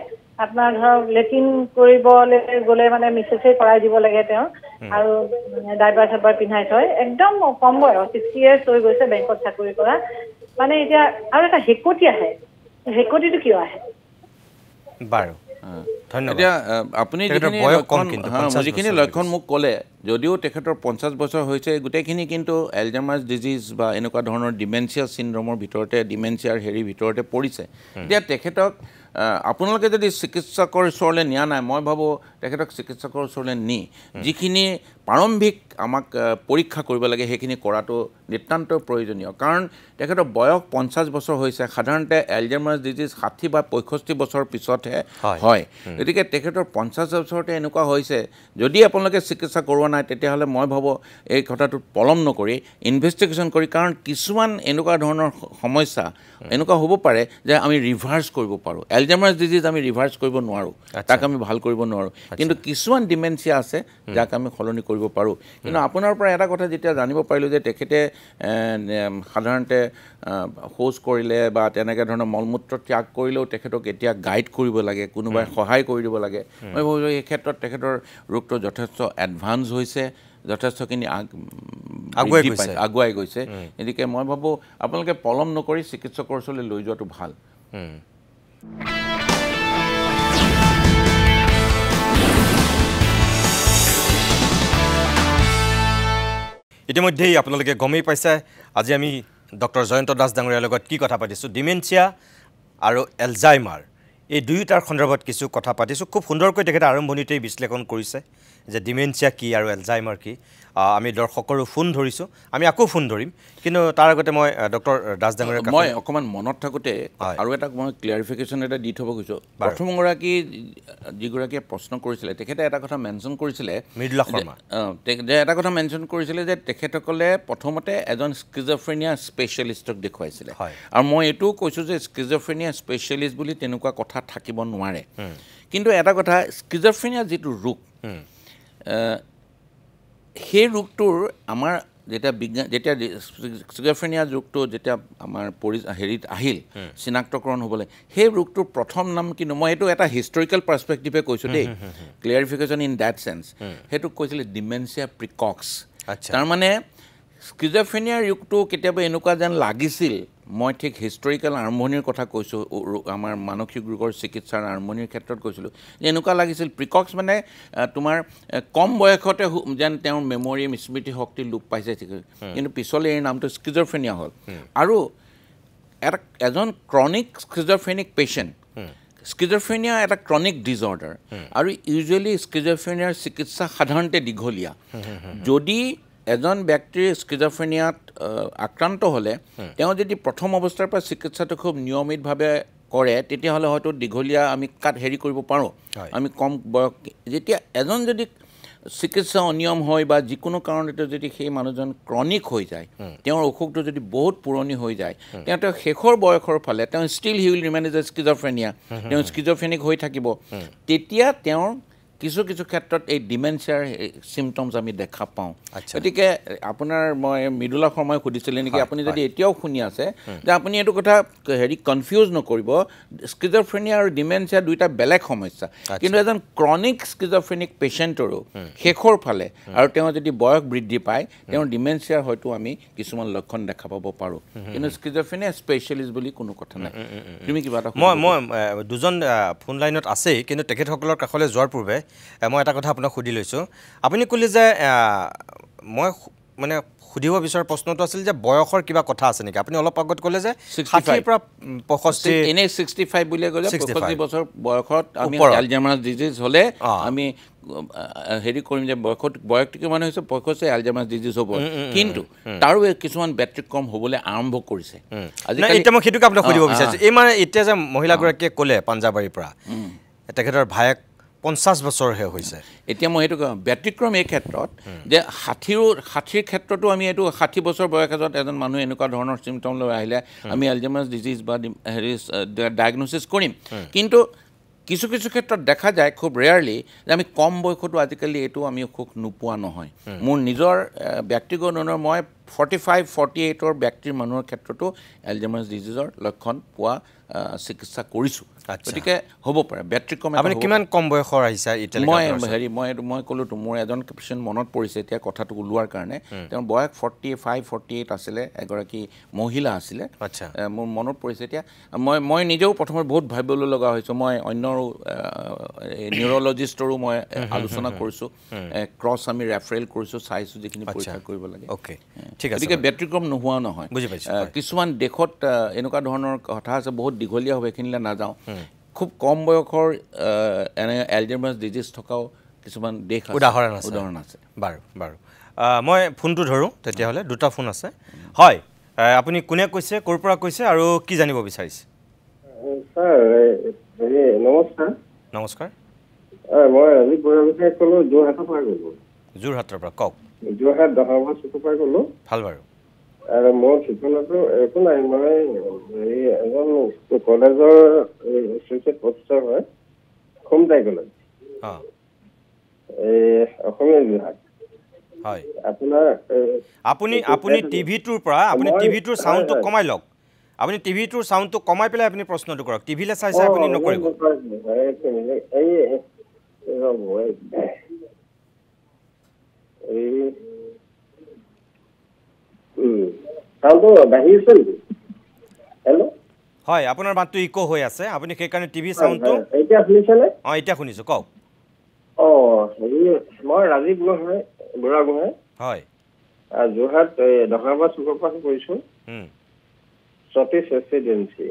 D: আপোনাৰ ধৰক লেট্ৰিন কৰিবলৈ গ'লে মানে মিছেছে কৰাই দিব লাগে তেওঁ আৰু ডাইপাৰ চাইপাৰ পিন্ধাই থয় একদম কম বয়স 60 years হৈ গৈছে বেংকত চাকৰি কৰা মানে এতিয়া আৰু এটা হেকটি আহে হেকটিটো কিয় আহে
A: বাৰু
B: এতিয়া আপুনি যিখিনি লক্ষণ মোক ক'লে যদিও তেখেতৰ 50 বছৰ হৈছে গোটেইখিনি কিন্তু এলজাইমাৰ্ছ ডিজিজ বা এনেকুৱা ধৰণৰ ডিমেনচিয়া চিণ্ড্ৰমৰ ভিতৰতে ডিমেনচিয়াৰ ভিতৰতে পৰিছে এতিয়া তেখেতক আপোনালোকে যদি চিকিৎসকৰ ওচৰলৈ নিয়া নাই মই ভাবোঁ তেখেতক চিকিৎসকৰ ওচৰলৈ নি যিখিনি প্ৰাৰম্ভিক আমাক পৰীক্ষা কৰিব লাগে সেইখিনি কৰাটো নিতান্ত প্ৰয়োজনীয় কাৰণ তেখেতৰ বয়স 50 বছৰ হৈছে সাধাৰণতে এলজাইমাৰ্ছ ডিজিজ 60 বা 65 বছৰ পিছতহে হয় গতিকে তেখেতৰ 50 বছৰতে এনেকুৱা হৈছে যদি আপোনালোকে চিকিৎসা কৰোৱা নাই তেতিয়াহ'লে মই ভাবোঁ এই কথাটোত পলম নকৰি ইনভেষ্টিগেশ্যন কৰি কাৰণ কিছুমান এনেকুৱা ধৰণৰ সমস্যা এনেকুৱা হ'ব পাৰে যে আমি ৰিভাৰ্ছ কৰিব পাৰোঁ এলজাইমাৰ্ছ ডিজিজ আমি ৰিভাৰ্ছ কৰিব নোৱাৰোঁ তাক আমি ভাল কৰিব নোৱাৰোঁ কিন্তু কিছুমান ডিমেনচিয়া আছে যাক আমি সলনি কৰিব পাৰোঁ কিন্তু আপোনাৰ পৰা এটা কথা যেতিয়া জানিব পাৰিলোঁ যে তেখেতে সাধাৰণতে শৌচ কৰিলে বা তেনেকৈ ধৰণৰ মলমূত্ৰ ত্যাগ কৰিলেও তেখেতক এতিয়া গাইড কৰিব লাগে কোনোবাই সহায় কৰি দিব লাগে মই ভাবোঁ এই ক্ষেত্ৰত তেখেতৰ ৰোগটো যথেষ্ট এডভান্স হৈছে যথেষ্টখিনি আগুৱাই গৈছে গতিকে মই ভাবোঁ আপোনালোকে পলম নকৰি চিকিৎসকৰ ওচৰলৈ লৈ যোৱাটো ভাল
A: ইতিমধ্যেই আপোনালোকে গমেই পাইছে আজি আমি ডক্টৰ জয়ন্ত দাস ডাঙৰীয়াৰ লগত কি কথা পাতিছোঁ ডিমেনচিয়া আৰু এলজাইমাৰ এই দুয়োটাৰ সন্দৰ্ভত কিছু কথা পাতিছোঁ খুব সুন্দৰকৈ তেখেতে আৰম্ভণিতেই বিশ্লেষণ কৰিছে যে ডিমেনচিয়া কি আৰু এলজাইমাৰ কি আমি দৰ্শকৰো ফোন ধৰিছোঁ আমি আকৌ ফোন ধৰিম কিন্তু তাৰ আগতে মই ডক্টৰ দাস ডাঙৰীয়া
B: মই অকণমান মনত থাকোঁতে আৰু এটা মই ক্লিয়াৰিফিকেশ্যন এটা দি থ'ব খুজিছোঁ প্ৰথমগৰাকী যিগৰাকীয়ে প্ৰশ্ন কৰিছিলে তেখেতে এটা কথা মেনশ্যন কৰিছিলে
A: মৃদুলা শৰ্মা
B: যে এটা কথা মেনশ্যন কৰিছিলে যে তেখেতসকলে প্ৰথমতে এজন স্কিজফ্ৰেনিয়া স্পেচিয়েলিষ্টক দেখুৱাইছিলে আৰু মই এইটোও কৈছোঁ যে স্কিজফ্ৰেনিয়া স্পেচিয়েলিষ্ট বুলি তেনেকুৱা কথা থাকিব নোৱাৰে কিন্তু এটা কথা স্কিজফ্ৰেনিয়া যিটো ৰোগ সেই ৰোগটোৰ আমাৰ যেতিয়া স্কিজফ্ৰেনিয়া ৰোগটো যেতিয়া আমাৰ হেৰিত আহিল চিনাক্তকৰণ হ'বলৈ সেই ৰোগটোৰ প্ৰথম নাম কিন্তু মই এইটো এটা হিষ্টৰিকেল পাৰ্চপেক্টিভে কৈছোঁ দেই ক্লিয়াৰিফিকেশ্যন ইন ডেট চেন্স সেইটোক কৈছিলে ডিমেনচিয়া প্ৰিকক্স তাৰমানে স্কিজফ্ৰেনিয়া ৰোগটো কেতিয়াবা এনেকুৱা যেন লাগিছিল মই ঠিক হিষ্টৰিকেল আৰম্ভণিৰ কথা কৈছোঁ আমাৰ মানসিক ৰোগৰ চিকিৎসাৰ আৰম্ভণিৰ ক্ষেত্ৰত কৈছিলোঁ যে এনেকুৱা লাগিছিল প্ৰিকক্স মানে তোমাৰ কম বয়সতে যেন তেওঁৰ মেমৰি স্মৃতি শক্তি লোপ পাইছে কিন্তু পিছলৈ এই নামটো স্কিজফ্ৰেনিয়া হ'ল আৰু এজন ক্ৰনিক স্কিজফ্ৰেনিক পেচেণ্ট স্কিজফ্ৰেনিয়া এটা ক্ৰনিক ডিজৰ্ডাৰ আৰু ইউজুৱেলি স্কিজফ্ৰেনিয়াৰ চিকিৎসা সাধাৰণতে দীঘলীয়া যদি এজন ব্যক্তিৰ স্কিজফ্ৰেনিয়াত আক্ৰান্ত হ'লে তেওঁ যদি প্ৰথম অৱস্থাৰ পৰা চিকিৎসাটো খুব নিয়মিতভাৱে কৰে তেতিয়াহ'লে হয়তো দীঘলীয়া আমি হেৰি কৰিব পাৰোঁ আমি কম বয়স যেতিয়া এজন যদি চিকিৎসা অনিয়ম হয় বা যিকোনো কাৰণতে যদি সেই মানুহজন ক্ৰনিক হৈ যায় তেওঁৰ অসুখটো যদি বহুত পুৰণি হৈ যায় তেওঁ শেষৰ বয়সৰ ফালে তেওঁ still he will remain as a schizophrenia তেওঁ স্কিজফ্ৰেনিক হৈ থাকিব তেতিয়া তেওঁৰ কিছু ক্ষেত্ৰত এই ডিমেনচিয়াৰ চিমটমছ আমি দেখা পাওঁ গতিকে আপোনাৰ মই মৃদুলা শৰ্মাই সুধিছিলে নেকি আপুনি যদি এতিয়াও শুনি আছে যে আপুনি এইটো কথা হেৰি কনফিউজ নকৰিব স্কিজফ্ৰেনিয়া আৰু ডিমেনচিয়া দুইটা বেলেগ সমস্যা কিন্তু এজন ক্ৰনিক স্কিজফ্ৰেনিক পেচেণ্টৰো শেষৰ ফালে আৰু তেওঁ যদি বয়স বৃদ্ধি পায় তেওঁৰ ডিমেনচিয়াৰ হয়তো আমি কিছুমান লক্ষণ দেখা পাব পাৰোঁ কিন্তু স্কিজফ্ৰেনিয়া স্পেচিয়েলিষ্ট বুলি কোনো কথা নাই তুমি কিবা এটা
A: মই দুজন ফোন লাইনত আছেই কিন্তু তেখেতসকলৰ কাষলৈ যোৱাৰ পূৰ্বে মই এটা কথা আপোনাক সুধি লৈছোঁ আপুনি ক'লে যে মই মানে সুধিব বিচৰা প্ৰশ্নটো আছিল যে বয়সৰ কিবা কথা আছে নেকি আপুনি অলপ আগত ক'লে যে 60 পৰা 65
B: এনে 65 বুলি ক'লে 65 বছৰ বয়সত আমি এলজাইমাৰ্ছ ডিজিজ হ'লে আমি হেৰি কৰিম যে বয়সটো কিমান হৈছে 65 এলজাইমাৰ্ছ ডিজিজ হ'ব কিন্তু তাৰো কিছুমান ব্যতিক্ৰম হ'বলৈ আৰম্ভ কৰিছে
A: আজিকালি এতিয়া মই সেইটোকে আপোনাক সুধিব বিচাৰিছোঁ এই মানে এতিয়া যে মহিলাগৰাকীয়ে ক'লে পাঞ্জাবাৰীৰ পৰা তেখেতৰ ভায়েক 50 বছৰহে হৈছে
B: এতিয়া মই সেইটো ব্যতিক্ৰম এই ক্ষেত্ৰত যে 60ৰ ক্ষেত্ৰতো আমি এইটো 60 বছৰ বয়সত এজন মানুহ এনেকুৱা ধৰণৰ চিমটম লৈ আহিলে আমি এলজাইমাৰ্ছ ডিজিজ বা হেৰি ডায়েগনচিছ কৰিম কিন্তু কিছু ক্ষেত্ৰত দেখা যায় খুব ৰেয়াৰলি যে আমি কম বয়সতো আজিকালি এইটো আমি অসুখ নোপোৱা নহয় মোৰ নিজৰ ব্যক্তিগত ধৰণৰ মই 45-48ৰ ব্যক্তিৰ মানুহৰ ক্ষেত্ৰতো এলজাইমাৰ্ছ ডিজিজৰ লক্ষণ পোৱা চিকিৎসা কৰিছোঁ গতিকে হ'ব পাৰে ব্যতিক্ৰম
A: আপুনি কিমান কম বয়সৰ আহিছে
B: মই ক'লোতো মোৰ এজন পেচেণ্ট মনত পৰিছে এতিয়া কথাটো ওলোৱাৰ কাৰণে তেওঁৰ বয়স 45-48 আছিলে এগৰাকী মহিলা আছিলে মোৰ মনত পৰিছে এতিয়া মই নিজেও প্ৰথমে বহুত ভাবিবলৈ লগা হৈছোঁ মই অন্য নিউৰলজিষ্টৰো মই আলোচনা কৰিছোঁ ক্ৰছ আমি ৰেফাৰেল কৰিছোঁ চাইছোঁ যিখিনি পৰীক্ষা কৰিব লাগে
A: ঠিক আছে
B: গতিকে ব্যতিক্ৰম নোহোৱা নহয়
A: বুজি পাইছোঁ
B: কিছুমান দেশত এনেকুৱা ধৰণৰ কথা আছে বহুত দীঘলীয়া হ'ব এইখিনিলৈ নাযাওঁ খুব কম বয়সৰ এলজাইমাৰ্ছ ডিজিজ থকাও কিছুমান দেশ
A: উদাহৰণ আছে বাৰু মই ফোনটো ধৰোঁ তেতিয়াহ'লে দুটা ফোন আছে হয় আপুনি কোনে কৈছে ক'ৰ পৰা কৈছে আৰু কি জানিব বিচাৰিছে
E: ছাৰ
A: নমস্কাৰ
E: মই ৰাজীৱ বৰুৱাৰ বিষয়ে ক'লোঁ যোৰহাটৰ পৰা ক'লোঁ
A: যোৰহাটৰ পৰা কওক
E: যোৰহাট দহমাহ চুকৰ পৰা ক'লোঁ
A: ভাল বাৰু
E: আৰু মোৰ ঠিকনাটো একো নাই মই এজন কলেজৰ এছ'চিয়েট প্ৰফেচৰ হয় খোমটাই কলেজ অসমীয়া বিভাগ
A: হয়
E: আপোনাৰ
A: আপুনি টিভিটোৰ পৰা আপুনি টিভিটোৰ চাউণ্ডটো কমাই লওক আপুনি টিভিটোৰ চাউণ্ডটো কমাই পেলাই আপুনি প্ৰশ্নটো কৰক টিভিলৈ চাই আপুনি নকৰিব হয় আপোনাৰ মাতটো ইকো হৈ আছে আপুনি সেইকাৰণে টিভি চাউণ্ডটো
E: এতিয়া শুনিছেনে
A: এতিয়া শুনিছোঁ কওক
E: মই ৰাজীৱ বুঢ়াগোহাঁই
A: হয়
E: যোৰহাট দহমাহ চুকৰ পৰা কৰিছোঁ সতীশ ৰেচিডেঞ্চি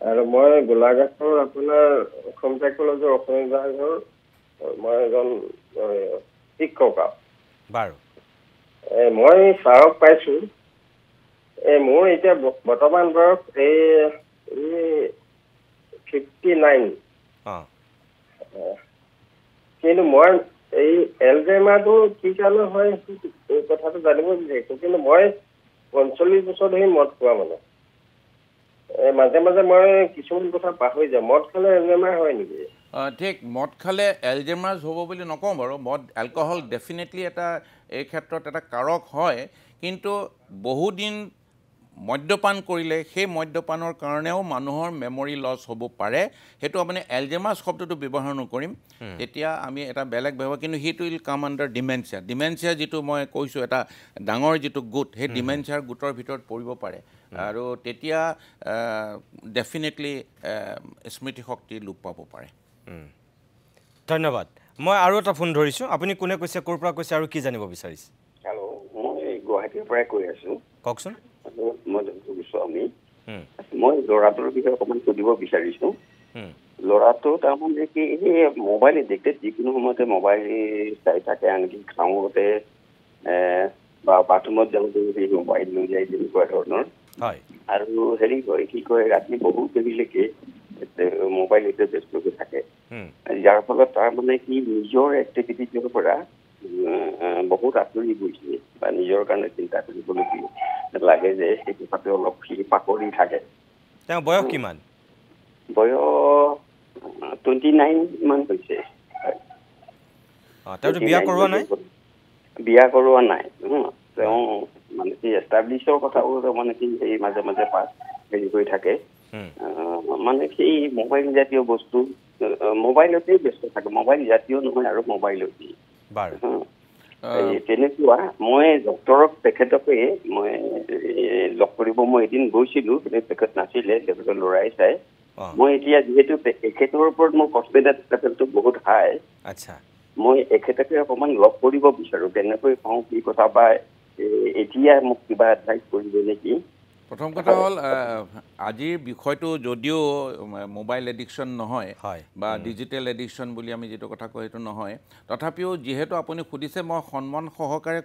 E: আৰু মই গোলাঘাটৰ আপোনাৰ খমটাই কলেজৰ অসমীয়া বিভাগৰ মই এজন শিক্ষক।
A: বাৰু
E: মই ছাৰক পাইছোঁ। মোৰ এতিয়া বৰ্তমান বয়স এই 59। কিন্তু মই এই এলজাইমাৰটো কি কাৰণে হয় এই কথাটো জানিব বিচাৰিছোঁ। কিন্তু মই 45 বছৰ ধৰি মদ খোৱা মানে। মাজে মাজে মই কিছুমান কথা পাহৰি যাওঁ। মদ খালে এলজাইমাৰ হয় নেকি?
B: ঠিক, মদ খালে এলজাইমাৰ্ছ হ'ব বুলি নকওঁ বাৰু। এলকহল ডেফিনেটলি এটা এই ক্ষেত্ৰত এটা কাৰক হয়, কিন্তু বহুদিন মদ্যপান কৰিলে সেই মদ্যপানৰ কাৰণেও মানুহৰ মেমৰি লছ হ'ব পাৰে। সেইটো আপুনি এলজাইমাৰ্ছ শব্দটো ব্যৱহাৰ নকৰিম, তেতিয়া আমি এটা বেলেগ ব্যৱহাৰ, কিন্তু সেইটো will come under dementia. Dementia যিটো মই কৈছোঁ এটা ডাঙৰ যিটো গোট, সেই ডিমেনচিয়াৰ গোটৰ ভিতৰত পৰিব পাৰে। আৰু তেতিয়া ডেফিনেটলি স্মৃতিশক্তি লোপ পাব পাৰে।
A: ধন্যবাদ। মই আৰু এটা ফোন ধৰিছোঁ। আপুনি কোনে কৈছে, ক'ৰ পৰা কৈছে আৰু কি জানিব বিচাৰিছে?
F: হেল্ল', মই গুৱাহাটীৰ পৰাই কৈ আছোঁ।
A: কওকচোন।
F: মই গোস্বামী। মই ল'ৰাটোৰ বিষয়ে অকণমান সুধিব বিচাৰিছোঁ। ল'ৰাটো তাৰমানে কি এই মোবাইল এডিক্টেড, যিকোনো সময়তে মোবাইল চাই থাকে, আনকি খাওঁতে বা বাথৰুমত যাওঁতে সেই মোবাইল লৈ যায়, তেনেকুৱা ধৰণৰ। আৰু হেৰি কয়, কি কয়, ৰাতি বহুত দেৰিলৈকে মোবাইল এতিয়া ব্যস্ত হৈ থাকে, যাৰ ফলত তাৰমানে কি নিজৰ এক্টিভিটিটোৰ পৰা বহুত আঁতৰি গৈছে বা নিজৰ কাৰণে চিন্তা কৰিবলগীয়া লাগে যে সেই কথাটো অলপ পাকৰি থাকে।
A: তেওঁ বয়স কিমান?
F: বয়স 29 মান হৈছে।
A: তেওঁতো বিয়া কৰোৱা নাই?
F: বিয়া কৰোৱা নাই। তেওঁ মানে কি এষ্টাব্লিছৰ কথাও মানে কি এই মাজে মাজে হেৰি কৰি থাকে। মানে সেই মোবাইল জাতীয় বস্তু মোবাইলতেই ব্যস্ত থাকে, মোবাইল জাতীয় নহয় আৰু মোবাইলতেই। তেনেকুৱা মই ডক্তৰক তেখেতকে মই লগ কৰিব মই এদিন গৈছিলোঁ, কিন্তু তেখেত নাছিলে, তেখেতৰ ল'ৰাই চাই। মই এতিয়া যিহেতু এখেতৰ ওপৰত মোৰ কনফিডেন্স লেভেলটো বহুত হাই, মই এখেতকে অকণমান লগ কৰিব বিচাৰোঁ। কেনেকৈ কওঁ, কি কথা, বা এতিয়া মোক কিবা এডভাইচ কৰিব নেকি?
B: প্ৰথম কথা হ'ল, আজিৰ বিষয়টো যদিও মোবাইল এডিকশ্যন নহয় বা ডিজিটেল এডিকশ্যন বুলি আমি যিটো কথা কওঁ সেইটো নহয়, তথাপিও যিহেতু আপুনি সুধিছে, মই সন্মান সহকাৰে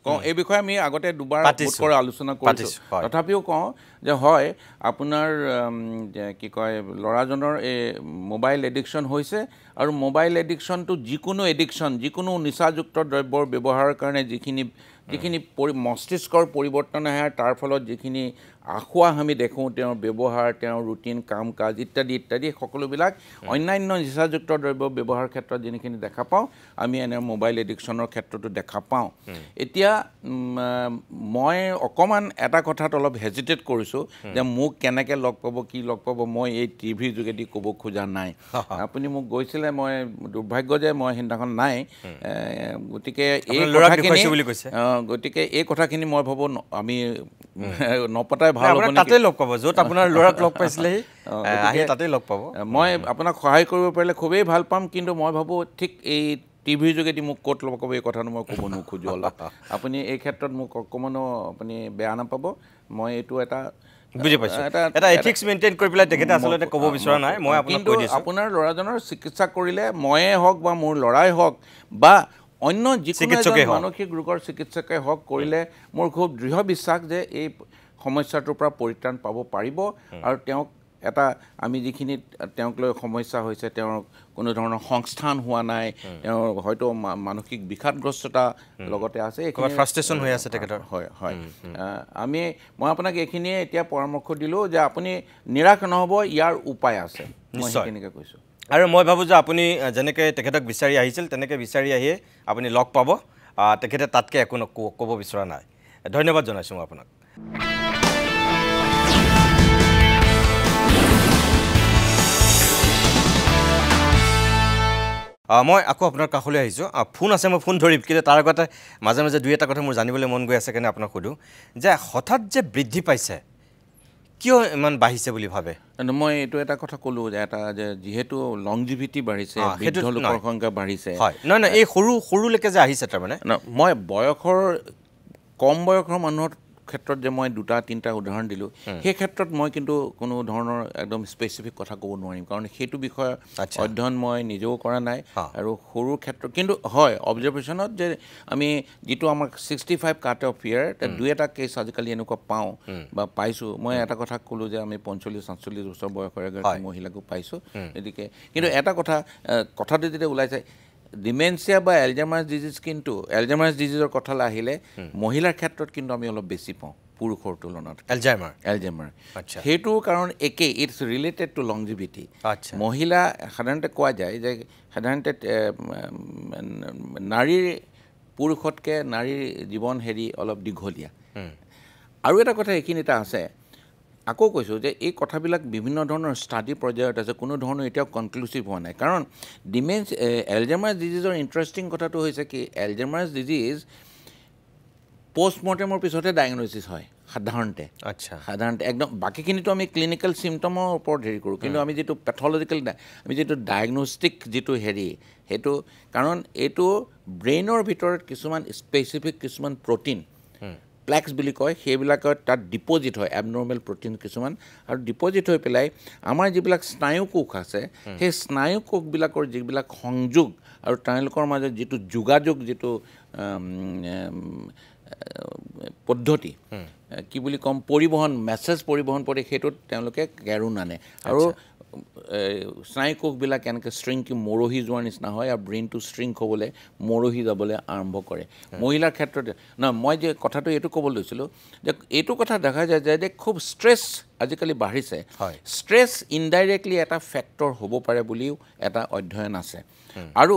B: কওঁ। এই বিষয়ে আমি আগতে দুবাৰ বোধকৰে আলোচনা কৰিছোঁ, তথাপিও কওঁ যে হয়, আপোনাৰ কি কয়, ল'ৰাজনৰ এই মোবাইল এডিকশ্যন হৈছে। আৰু মোবাইল এডিকশ্যনটো যিকোনো এডিকশ্যন, যিকোনো নিচাযুক্ত দ্ৰব্যৰ ব্যৱহাৰৰ কাৰণে যিখিনি মস্তিষ্কৰ পৰিৱৰ্তন আহে, তাৰ ফলত যিখিনি আসোৱাহ আমি দেখোঁ, তেওঁৰ ব্যৱহাৰ, তেওঁৰ ৰুটিন, কাম কাজ ইত্যাদি ইত্যাদি সকলোবিলাক অন্যান্য নিচাযুক্ত দ্ৰব্য ব্যৱহাৰৰ ক্ষেত্ৰত যিখিনি দেখা পাওঁ, আমি এনে মোবাইল এডিকশ্যনৰ ক্ষেত্ৰতো দেখা পাওঁ। এতিয়া মই অকণমান এটা কথাত অলপ হেজিটেট কৰিছোঁ যে মোক কেনেকৈ লগ পাব, কি লগ পাব, মই এই টিভিৰ যোগেদি ক'ব খোজা নাই। আপুনি মোক গৈছিলে, মই দুৰ্ভাগ্য যে মই সেইদিনাখন নাই। গতিকে এই কথাখিনি মই ভাবোঁ আমি নপতাই ভাল হ'ব।
A: তাতেই লগ পাব, য'ত আপোনাৰ ল'ৰাক লগ পাইছিলে তাতেই লগ পাব।
B: মই আপোনাক সহায় কৰিব পাৰিলে খুবেই ভাল পাম, কিন্তু মই ভাবোঁ ঠিক এই টিভিৰ যোগেদি মোক ক'ত লগ পাব এই কথাটো মই ক'ব নোখোজোঁ। অলপ আপুনি এই ক্ষেত্ৰত মোক অকণমানো আপুনি বেয়া নাপাব। মই এইটো এটা
A: বুজি পাইছোঁ, এটা এথিক্স মেইনটেইন কৰি পেলাই তেখেতে আচলতে ক'ব বিচৰা নাই। মই
B: কিন্তু আপোনাৰ ল'ৰাজনৰ চিকিৎসা কৰিলে, ময়ে হওক বা মোৰ ল'ৰাই হওক বা অন্য যিকোনো মানসিক ৰোগৰ চিকিৎসকে হওক কৰিলে, মোৰ খুব দৃঢ় বিশ্বাস যে এই সমস্যাটোৰ পৰা পৰিত্ৰাণ পাব পাৰিব। আৰু তেওঁক এটা আমি যিখিনি তেওঁক লৈ সমস্যা হৈছে, তেওঁৰ কোনো ধৰণৰ সংস্থান হোৱা নাই, তেওঁৰ হয়তো মানসিক বিষাদগ্ৰস্ততা লগতে আছে,
A: ফ্ৰাষ্ট্ৰেশ্যন হৈ আছে তেখেতৰ।
B: হয় হয়, মই আপোনাক এইখিনিয়ে এতিয়া পৰামৰ্শ দিলোঁ যে আপুনি নিৰাশ নহ'ব, ইয়াৰ উপায় আছে, মই সেইখিনিকে কৈছোঁ।
A: আৰু মই ভাবোঁ যে আপুনি যেনেকৈ তেখেতক বিচাৰি আহিছিল, তেনেকৈ বিচাৰি আহিয়ে আপুনি লগ পাব। তেখেতে তাতকৈ একো ক'ব বিচৰা নাই। ধন্যবাদ জনাইছোঁ মই আপোনাক। মই আকৌ আপোনাৰ কাষলৈ আহিছোঁ। ফোন আছে, মই ফোন ধৰিম, কিন্তু তাৰ আগতে মাজে মাজে দুই এটা কথা মোৰ জানিবলৈ মন গৈ আছে, কাৰণে আপোনাক সোধোঁ যে হঠাৎ যে বৃদ্ধি পাইছে, কিয় ইমান বাঢ়িছে বুলি ভাবে?
B: মই এইটো এটা কথা ক'লোঁ যে যে যিহেতু লংজিভিটি বাঢ়িছে, বৃদ্ধ লোকৰ সংখ্যা বাঢ়িছে।
A: হয়, নহয় নহয়, এই সৰুলৈকে যে আহিছে, তাৰমানে
B: মই বয়সৰ কম বয়সৰ মানুহৰ ক্ষেত্ৰত যে মই 2-3টা উদাহৰণ দিলোঁ সেই ক্ষেত্ৰত মই কিন্তু কোনো ধৰণৰ একদম স্পেচিফিক কথা ক'ব নোৱাৰিম কাৰণ সেইটো বিষয়ে অধ্যয়ন মই নিজেও কৰা নাই আৰু সৰু ক্ষেত্ৰত কিন্তু হয় অবজাৰভেশ্যনত যে আমি যিটো আমাক 65 কাট অফ ইয়াৰ দুই এটা কেছ আজিকালি এনেকুৱা পাওঁ বা পাইছোঁ মই এটা কথা ক'লোঁ যে আমি 45-47 বছৰ বয়সৰ এগৰাকী মহিলাকো পাইছোঁ গতিকে কিন্তু এটা কথাটো যেতিয়া ওলাই যায় ডিমেনচিয়া বা এলজাইমাৰ্ছ ডিজিজ কিন্তু এলজাইমাৰ্ছ ডিজিজৰ কথালৈ আহিলে মহিলাৰ ক্ষেত্ৰত কিন্তু আমি অলপ বেছি পাওঁ পুৰুষৰ তুলনাত এলজাইমাৰ সেইটো কাৰণ একেই ইটছ ৰিলেটেড টু লংজিভিটি মহিলা সাধাৰণতে কোৱা যায় যে সাধাৰণতে নাৰীৰ পুৰুষতকৈ নাৰীৰ জীৱন অলপ দীঘলীয়া আৰু এটা কথা এইখিনিতে আছে আকৌ কৈছোঁ যে এই কথাবিলাক বিভিন্ন ধৰণৰ ষ্টাডি পৰ্যায়ত আছে কোনো ধৰণৰ এতিয়াও কনক্লুচিভ হোৱা নাই কাৰণ এলজাইমাৰ্ছ ডিজিজৰ ইণ্টাৰেষ্টিং কথাটো হৈছে কি এলজাইমাৰ্ছ ডিজিজ পষ্টমৰ্টেমৰ পিছতহে ডায়েগন'চিছ হয় সাধাৰণতে একদম বাকীখিনিতো আমি ক্লিনিকেল চিমটমৰ ওপৰত হেৰি কৰোঁ কিন্তু আমি যিটো পেথলজিকেল আমি যিটো ডায়েগনষ্টিক যিটো সেইটো কাৰণ এইটো ব্ৰেইনৰ ভিতৰত কিছুমান স্পেচিফিক কিছুমান প্ৰটিন প্লেক্স বুলি কয় সেইবিলাকত তাত ডিপজিট হয় এবনৰ্মেল প্ৰটিন কিছুমান আৰু ডিপজিট হৈ পেলাই আমাৰ যিবিলাক স্নায়ুকোষ আছে সেই স্নায়ুকোষবিলাকৰ যিবিলাক সংযোগ আৰু তেওঁলোকৰ মাজত যিটো যোগাযোগ যিটো পদ্ধতি কি বুলি ক'ম মেছেজ পৰিবহণ কৰি সেইটোত তেওঁলোকে কেৰু নানে আৰু স্নায়ুকোষবিলাক এনেকৈ ষ্ট্ৰিংকি মৰহি যোৱাৰ নিচিনা হয় আৰু ব্ৰেইনটো ষ্ট্ৰিংক হ'বলৈ মৰহি যাবলৈ আৰম্ভ কৰে মহিলাৰ ক্ষেত্ৰত মই যে কথাটো এইটো ক'ব লৈছিলোঁ যে এইটো কথা দেখা যায় যে খুব ষ্ট্ৰেছ আজিকালি বাঢ়িছে ষ্ট্ৰেছ ইনডাইৰেক্টলি এটা ফেক্টৰ হ'ব পাৰে বুলিও এটা অধ্যয়ন আছে আৰু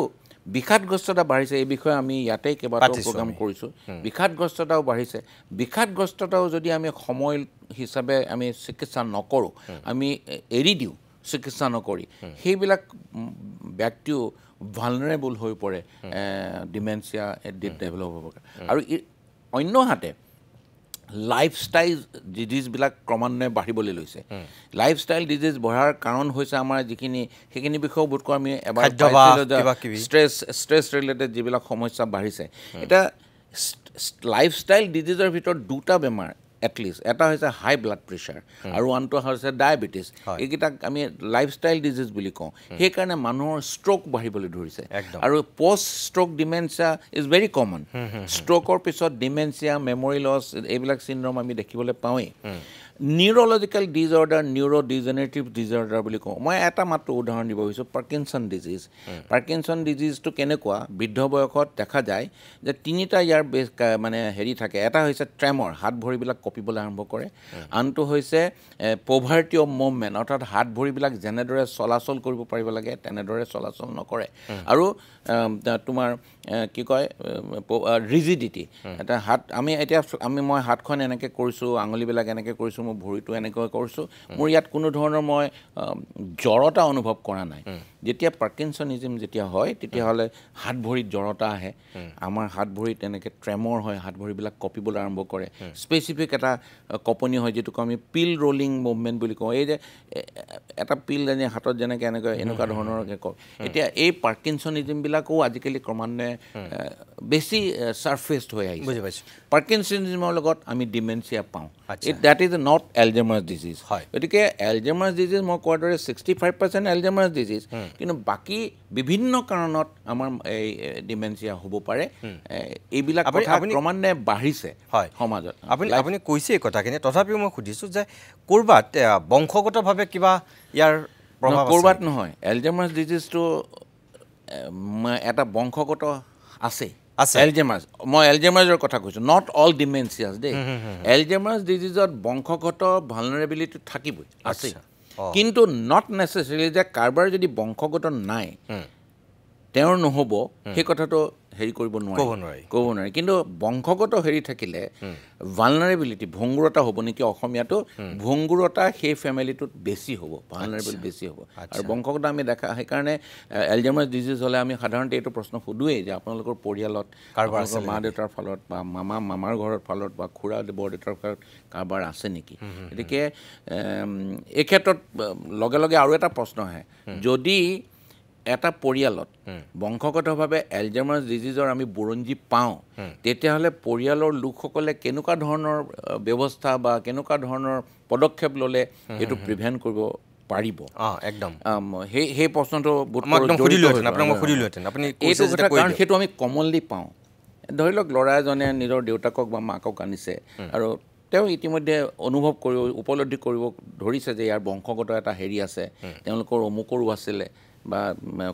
B: বিষাদগ্ৰস্ততা বাঢ়িছে এই বিষয়ে আমি ইয়াতেই কেইবাটাও প্ৰগ্ৰাম কৰিছোঁ বিষাদগ্ৰস্ততাও বাঢ়িছে বিষাদগ্ৰস্ততাও যদি আমি সময় হিচাপে আমি চিকিৎসা নকৰোঁ আমি এৰি দিওঁ চিকিৎসা নকৰি সেইবিলাক ব্যক্তিও ভালনাৰেবল হৈ পৰে ডিমেনচিয়া ডেভেলপ হ'ব পাৰে আৰু অন্যহাতে লাইফষ্টাইল ডিজিজবিলাক ক্ৰমান্বয়ে বাঢ়িবলৈ লৈছে লাইফষ্টাইল ডিজিজ বঢ়াৰ কাৰণ হৈছে আমাৰ সেইখিনি বিষয়েও বোধকৰোঁ আমি এবাৰ ষ্ট্ৰেছ ৰিলেটেড যিবিলাক সমস্যা বাঢ়িছে এতিয়া লাইফষ্টাইল ডিজিজৰ ভিতৰত দুটা বেমাৰ এটলিষ্ট এটা হৈছে হাই ব্লাড প্ৰেছাৰ আৰু আনটো হৈছে ডায়েবেটিছ এইকেইটাক আমি লাইফষ্টাইল ডিজিজ বুলি কওঁ সেইকাৰণে মানুহৰ ষ্ট্ৰ'ক বাঢ়িবলৈ ধৰিছে আৰু post stroke dementia is very common ষ্ট্ৰ'কৰ পিছত ডিমেনচিয়া মেমৰি লছ এইবিলাক চিণ্ড্ৰম আমি দেখিবলৈ পাওঁৱেই নিউৰলজিকেল ডিজঅৰ্ডাৰ নিউৰ'ডিজেনেৰেটিভ ডিজঅৰ্ডাৰ বুলি কওঁ মই এটা মাত্ৰ উদাহৰণ দিব বিচাৰিছোঁ পাৰ্কিনছন ডিজিজটো কেনেকুৱা বৃদ্ধ বয়সত দেখা যায় যে তিনিটা ইয়াৰ মানে থাকে এটা হৈছে ট্ৰেমৰ হাত ভৰিবিলাক কঁপিবলৈ আৰম্ভ কৰে আনটো হৈছে পভাৰ্টি অফ মুভমেণ্ট অৰ্থাৎ হাত ভৰিবিলাক যেনেদৰে চলাচল কৰিব পাৰিব লাগে তেনেদৰে চলাচল নকৰে আৰু তোমাৰ কি কয় ৰিজিডিটি এটা হাত মই হাতখন এনেকৈ কৰিছোঁ আঙুলিবিলাক এনেকৈ কৰিছোঁ মোৰ ভৰিটো এনেকৈ কৰিছোঁ মোৰ ইয়াত কোনো ধৰণৰ মই জড়তা অনুভৱ কৰা নাই যেতিয়া পাৰ্কিনছনিজম যেতিয়া হয় তেতিয়াহ'লে হাত ভৰিত জড়তা আহে আমাৰ হাত ভৰিত এনেকৈ ট্ৰেমৰ হয় হাত ভৰিবিলাক কঁপিবলৈ আৰম্ভ কৰে স্পেচিফিক এটা কঁপনি হয় যিটোক আমি পিল ৰলিং মুভমেণ্ট বুলি কওঁ এই যে এটা পিল যেনে হাতত যেনেকৈ এনেকুৱা ধৰণৰকৈ কওঁ এতিয়া এই পাৰ্কিনছনিজমবিলাকো আজিকালি ক্ৰমান্বয়ে বেছি ছাৰফেচড হৈ আহিছে
A: বুজি পাইছোঁ
B: পাৰ্কিনছনিজমৰ লগত আমি ডিমেনচিয়া পাওঁ দ্যাট ইজ নট এলজাইমাৰ্ছ ডিজিজ গতিকে এলজাইমাৰ্ছ ডিজিজ মই কোৱাৰ দৰে 65% এলজাইমাৰ্ছ ডিজিজ কিন্তু বাকী বিভিন্ন কাৰণত আমাৰ এই ডিমেনচিয়া হ'ব পাৰে এইবিলাক কথা ক্ৰমান্বয়ে বাঢ়িছে সমাজত
A: আপুনি কৈছে এই কথাখিনি তথাপিও মই সুধিছোঁ যে ক'ৰবাত বংশগতভাৱে কিবা ইয়াৰ প্ৰভাৱ
B: ক'ৰবাত নহয় এলজাইমাৰ্ছ ডিজিজটো এটা বংশগত আছে মই এলজাইমাৰ্ছৰ কথা কৈছোঁ নট অল ডিমেনচিয়াছ দেই এলজাইমাৰ্ছ ডিজিজত বংশগত ভালনাৰেবিলিটি থাকিবই আছে কিন্তু নট নেচেচাৰিলি যে কাৰোবাৰ যদি বংশগত নাই তেওঁৰ নহ'ব সেই কথাটো হেৰি কৰিব নোৱাৰি কিন্তু বংশগত হেৰি থাকিলে ভালনাৰেবিলিটি ভংগুৰতা হ'ব নেকি অসমীয়াটো ভংগুৰতা সেই ফেমিলিটোত বেছি হ'ব ভালনাৰেবল বেছি হ'ব আৰু বংশগত আমি দেখা সেইকাৰণে এলজাইমাৰ্ছ ডিজিজ হ'লে আমি সাধাৰণতে এইটো প্ৰশ্ন সোধোৱেই যে আপোনালোকৰ পৰিয়ালত কাৰোবাৰ মা দেউতাৰ ফালত বা মামাৰ ঘৰৰ ফালত বা খুৰা বৰদেউতাৰ ফালত কাৰোবাৰ আছে নেকি গতিকে এই ক্ষেত্ৰত লগে লগে আৰু এটা প্ৰশ্ন আহে যদি এটা পৰিয়ালত বংশগতভাৱে এলজাইমাৰ ডিজিজৰ আমি বুৰঞ্জী পাওঁ তেতিয়াহ'লে পৰিয়ালৰ লোকসকলে কেনেকুৱা ধৰণৰ ব্যৱস্থা বা কেনেকুৱা ধৰণৰ পদক্ষেপ ল'লে এইটো প্ৰিভেণ্ট কৰিব পাৰিব
A: একদম
B: সেই প্ৰশ্নটো এইটো কথা কাৰণ সেইটো আমি কমনলি পাওঁ ধৰি লওক ল'ৰা এজনে নিজৰ দেউতাকক বা মাকক আনিছে আৰু তেওঁ ইতিমধ্যে অনুভৱ উপলব্ধি কৰিব ধৰিছে যে ইয়াৰ বংশগত এটা হেৰি আছে তেওঁলোকৰ অমুকৰো আছিলে বা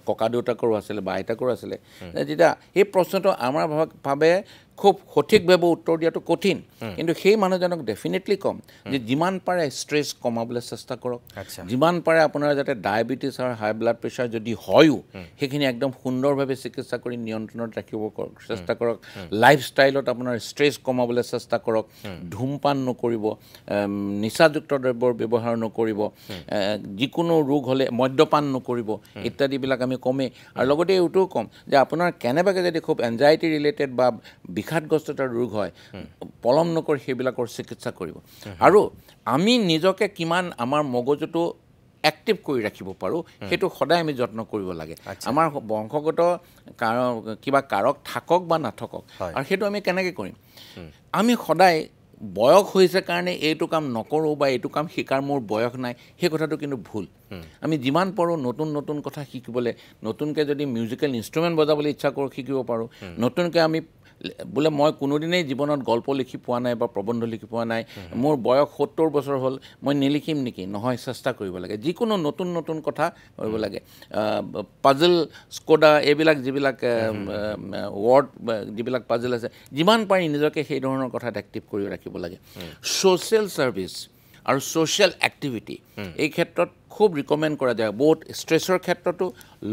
B: ককা দেউতাকৰো আছিলে বা আইতাকৰো আছিলে যেতিয়া সেই প্ৰশ্নটো আমাৰ ভাৱে খুব সঠিকভাৱে উত্তৰ দিয়াটো কঠিন কিন্তু সেই মানুহজনক ডেফিনেটলি কম যে যিমান পাৰে ষ্ট্ৰেছ কমাবলৈ চেষ্টা কৰক যিমান পাৰে আপোনাৰ যাতে ডায়েবেটিছ আৰু হাই ব্লাড প্ৰেছাৰ যদি হয়ও সেইখিনি একদম সুন্দৰভাৱে চিকিৎসা কৰি নিয়ন্ত্ৰণত ৰাখিব চেষ্টা কৰক লাইফষ্টাইলত আপোনাৰ ষ্ট্ৰেছ কমাবলৈ চেষ্টা কৰক ধূমপান নকৰিব নিচাযুক্ত দ্ৰব্যৰ ব্যৱহাৰ নকৰিব যিকোনো ৰোগ হ'লে মদ্যপান নকৰিব ইত্যাদিবিলাক আমি কমেই আৰু লগতে এইটোও কম যে আপোনাৰ কেনেবাকৈ যদি খুব এনজাইটি ৰিলেটেড বা বিষাদগ্ৰস্তৰ ৰোগ হয় পলম নকৰি সেইবিলাকৰ চিকিৎসা কৰিব আৰু আমি নিজকে কিমান আমাৰ মগজুটো এক্টিভ কৰি ৰাখিব পাৰোঁ সেইটো সদায় আমি যত্ন কৰিব লাগে আমাৰ বংশগত কিবা কাৰক থাকক বা নাথাকক আৰু সেইটো আমি কেনেকৈ কৰিম আমি সদায় বয়স হৈছে কাৰণে এইটো কাম নকৰোঁ বা এইটো কাম শিকাৰ মোৰ বয়স নাই সেই কথাটো কিন্তু ভুল আমি যিমান পাৰোঁ নতুন নতুন কথা শিকিবলৈ নতুনকৈ যদি মিউজিকেল ইনষ্ট্ৰুমেণ্ট বজাবলৈ ইচ্ছা কৰোঁ শিকিব পাৰোঁ নতুনকৈ আমি বোলে মই কোনোদিনেই জীৱনত গল্প লিখি পোৱা নাই বা প্ৰবন্ধ লিখি পোৱা নাই মোৰ বয়স 70 বছৰ হ'ল মই নিলিখিম নেকি নহয় চেষ্টা কৰিব লাগে যিকোনো নতুন নতুন কথা কৰিব লাগে পাজল স্কোডা এইবিলাক যিবিলাক ৱৰ্ড যিবিলাক পাজল আছে যিমান পাৰি নিজকে সেই ধৰণৰ কথাত এক্টিভ কৰি ৰাখিব লাগে ছ'চিয়েল ছাৰ্ভিচ আৰু ছ'চিয়েল এক্টিভিটি এই ক্ষেত্ৰত খুব ৰিকমেণ্ড কৰা যায় বহুত ষ্ট্ৰেছৰ ক্ষেত্ৰতো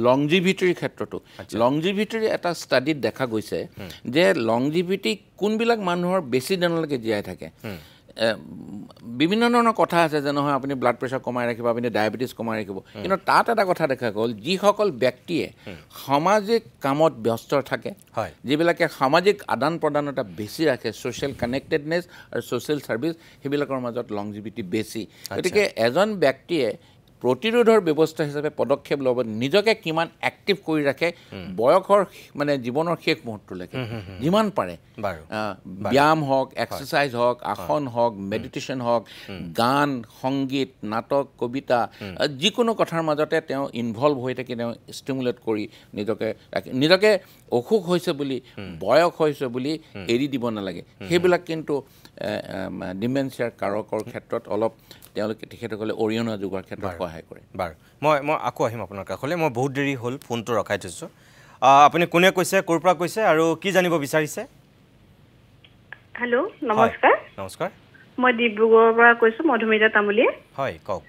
B: লংজিভিটিৰ ক্ষেত্ৰতো লংজিভিটিৰ এটা ষ্টাডিত দেখা গৈছে যে লংজিভিটি কোনবিলাক মানুহৰ বেছি দিনলৈকে জীয়াই থাকে বিভিন্ন ধৰণৰ কথা আছে যে নহয় আপুনি ব্লাড প্ৰেছাৰ কমাই ৰাখিব আপুনি ডায়েবেটিছ কমাই ৰাখিব কিন্তু তাত এটা কথা দেখা গ'ল যিসকল ব্যক্তিয়ে সামাজিক কামত ব্যস্ত থাকে যিবিলাকে সামাজিক আদান প্ৰদান এটা বেছি ৰাখে ছ'চিয়েল কানেক্টেডনেছ আৰু ছ'চিয়েল ছাৰ্ভিচ সেইবিলাকৰ মাজত লংজিভিটি বেছি গতিকে এজন ব্যক্তিয়ে প্ৰতিৰোধৰ ব্যৱস্থা হিচাপে পদক্ষেপ ল'ব নিজকে কিমান এক্টিভ কৰি ৰাখে বয়সৰ মানে জীৱনৰ শেষ মুহূৰ্তলৈকে যিমান পাৰে ব্যায়াম হওক এক্সাৰচাইজ হওক আসন হওক মেডিটেশ্যন হওক গান সংগীত নাটক কবিতা যিকোনো কথাৰ মাজতে তেওঁ ইনভলভ হৈ থাকি তেওঁ ষ্টিমুলেট কৰি নিজকে অসুখ হৈছে বুলি বয়স হৈছে বুলি এৰি দিব নালাগে সেইবিলাক কিন্তু ডিমেনচিয়াৰ কাৰকৰ ক্ষেত্ৰত অলপ তেওঁলোকে তেখেতসকলে অৰিহণা যোগোৱাৰ ক্ষেত্ৰত সহায় কৰে
A: বাৰু মই আকৌ আহিম আপোনাৰ কাষলৈ মই বহুত দেৰি হ'ল ফোনটো ৰখাই থৈছোঁ আপুনি কোনে কৈছে ক'ৰ পৰা কৈছে আৰু কি জানিব বিচাৰিছে
G: হেল্ল' নমস্কাৰ
A: নমস্কাৰ
G: মই ডিব্ৰুগড়ৰ পৰা কৈছোঁ মধুমিতা তামুলীয়ে
A: হয় কওক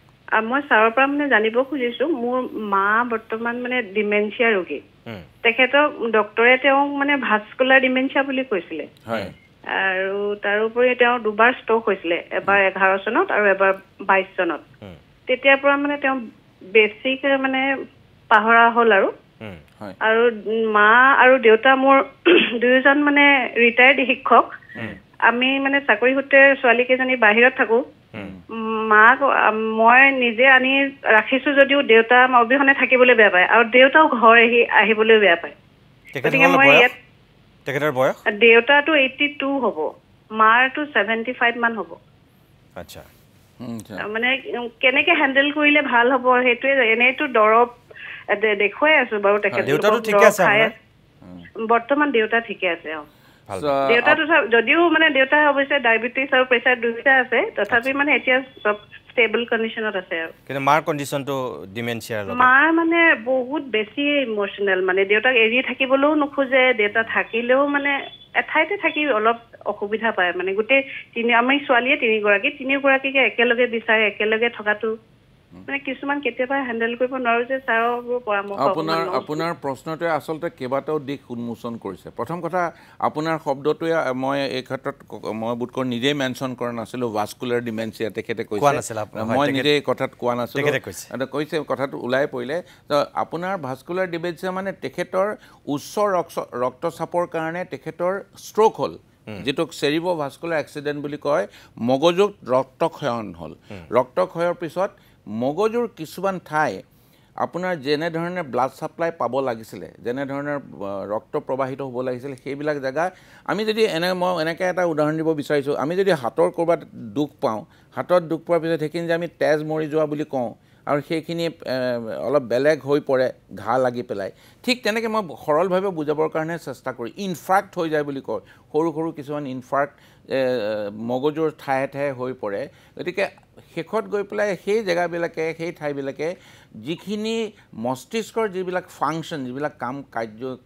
G: মই ছাৰৰ পৰা মানে জানিব খুজিছোঁ মোৰ মা বৰ্তমান মানে ডিমেনচিয়া ৰোগী তেখেতক ডক্টৰে তেওঁক মানে ভাস্কুলাৰ ডিমেনচিয়া বুলি কৈছিলে আৰু তাৰোপৰি তেওঁৰ দুবাৰ ষ্ট্ৰক হৈছিলে এবাৰ 11 চনত আৰু এবাৰ 22 চনত তেতিয়াৰ পৰা মানে তেওঁ বেছিক মানে পাহৰা হ'ল আৰু মা আৰু দেউতা মোৰ দুয়োজন মানে ৰিটায়াৰ্ড শিক্ষক আমি মানে চাকৰি সূত্ৰে ছোৱালীকেইজনী বাহিৰত থাকোঁ মাক মই নিজে আনি ৰাখিছোঁ যদিও দেউতা অবিহনে থাকিবলৈ বেয়া পায় আৰু দেউতাও ঘৰ আহিবলৈ বেয়া পায় গতিকে মই ইয়াত
A: তেখেতৰ বয়স
G: দেউতাটো 82 হ'ব মাৰটো 75 মান হ'ব
A: আচ্ছা
G: মানে কেনেকে হেণ্ডেল কৰিলে ভাল হ'ব সেইটোৱে এনেইতো দৰৱ দেখুৱাই আছো বাৰু
A: দেউতাটো ঠিকে আছে
G: বৰ্তমান দেউতা ঠিকে আছে দেউতাটো যদিও মানে দেউতা অৱশ্যে ডায়েবেটিছ আৰু প্ৰেছাৰ দুয়োটা আছে তথাপি মানে এতিয়া চব ষ্টেবল কণ্ডিশ্যনত আছে আৰু
A: কিন্তু মাৰ কণ্ডিশ্যনটো ডিমেনচিয়াৰ লগত
G: মাৰ মানে বহুত বেছি ইমোচনেল মানে দেউতাক এৰি থাকিবলৈও নোখোজে দেউতা থাকিলেও মানে এঠাইতে থাকি অলপ অসুবিধা পায় মানে গোটেই আমি ছোৱালীয়ে তিনিগৰাকীকে একেলগে বিচাৰে একেলগে থকাটো মানে কিছুমান কেতিয়াবা হেণ্ডেল কৰিব নোৱাৰো যে ছাৰৰ পৰামৰ্শ
B: আপোনাৰ প্ৰশ্নটোৱে আচলতে কেইবাটাও দিশ উন্মোচন কৰিছে প্ৰথম কথা আপোনাৰ শব্দটোৱে মই এই ক্ষেত্ৰত মই বোধকৰ নিজেই মেনশ্যন কৰা নাছিলোঁ ভাস্কুলাৰ ডিমেনচিয়া তেখেতে কৈছে মই নিজে এই কথাত কোৱা নাছিলোঁ কৈছে কথাটো ওলাই পৰিলে আপোনাৰ ভাস্কুলাৰ ডিমেনচিয়া মানে তেখেতৰ উচ্চ ৰক্তচাপৰ কাৰণে তেখেতৰ ষ্ট্ৰক হ'ল যেটোক চেৰিব্ৰো ভাস্কুলাৰ এক্সিডেণ্ট বুলি কয় মগজুত ৰক্তক্ষৰণ হ'ল ৰক্তক্ষয়ৰ পিছত মগজুৰ কিছুমান ঠাই আপোনাৰ যেনেধৰণে ব্লাড ছাপ্লাই পাব লাগিছিলে যেনেধৰণে ৰক্ত প্ৰবাহিত হ'ব লাগিছিলে সেইবিলাক জেগা আমি যদি মই এনেকৈ এটা উদাহৰণ দিব বিচাৰিছোঁ আমি যদি হাতৰ ক'ৰবাত দুখ পাওঁ হাতত দুখ পোৱাৰ পিছত সেইখিনি যে আমি তেজ মৰি যোৱা বুলি কওঁ আৰু সেইখিনি অলপ বেলেগ হৈ পৰে ঘা লাগি পেলাই ঠিক তেনেকৈ মই সৰলভাৱে বুজাবৰ কাৰণে চেষ্টা কৰোঁ ইনফাৰ্ক্ট হৈ যায় বুলি কয় সৰু সৰু কিছুমান ইনফাৰ্ক্ট মগজুৰ ঠায়ে ঠায়ে হৈ পৰে গতিকে শেষত গৈ পেলাই সেই জেগাবিলাকে সেই ঠাইবিলাকে যিখিনি মস্তিষ্কৰ যিবিলাক ফাংচন যিবিলাক কাম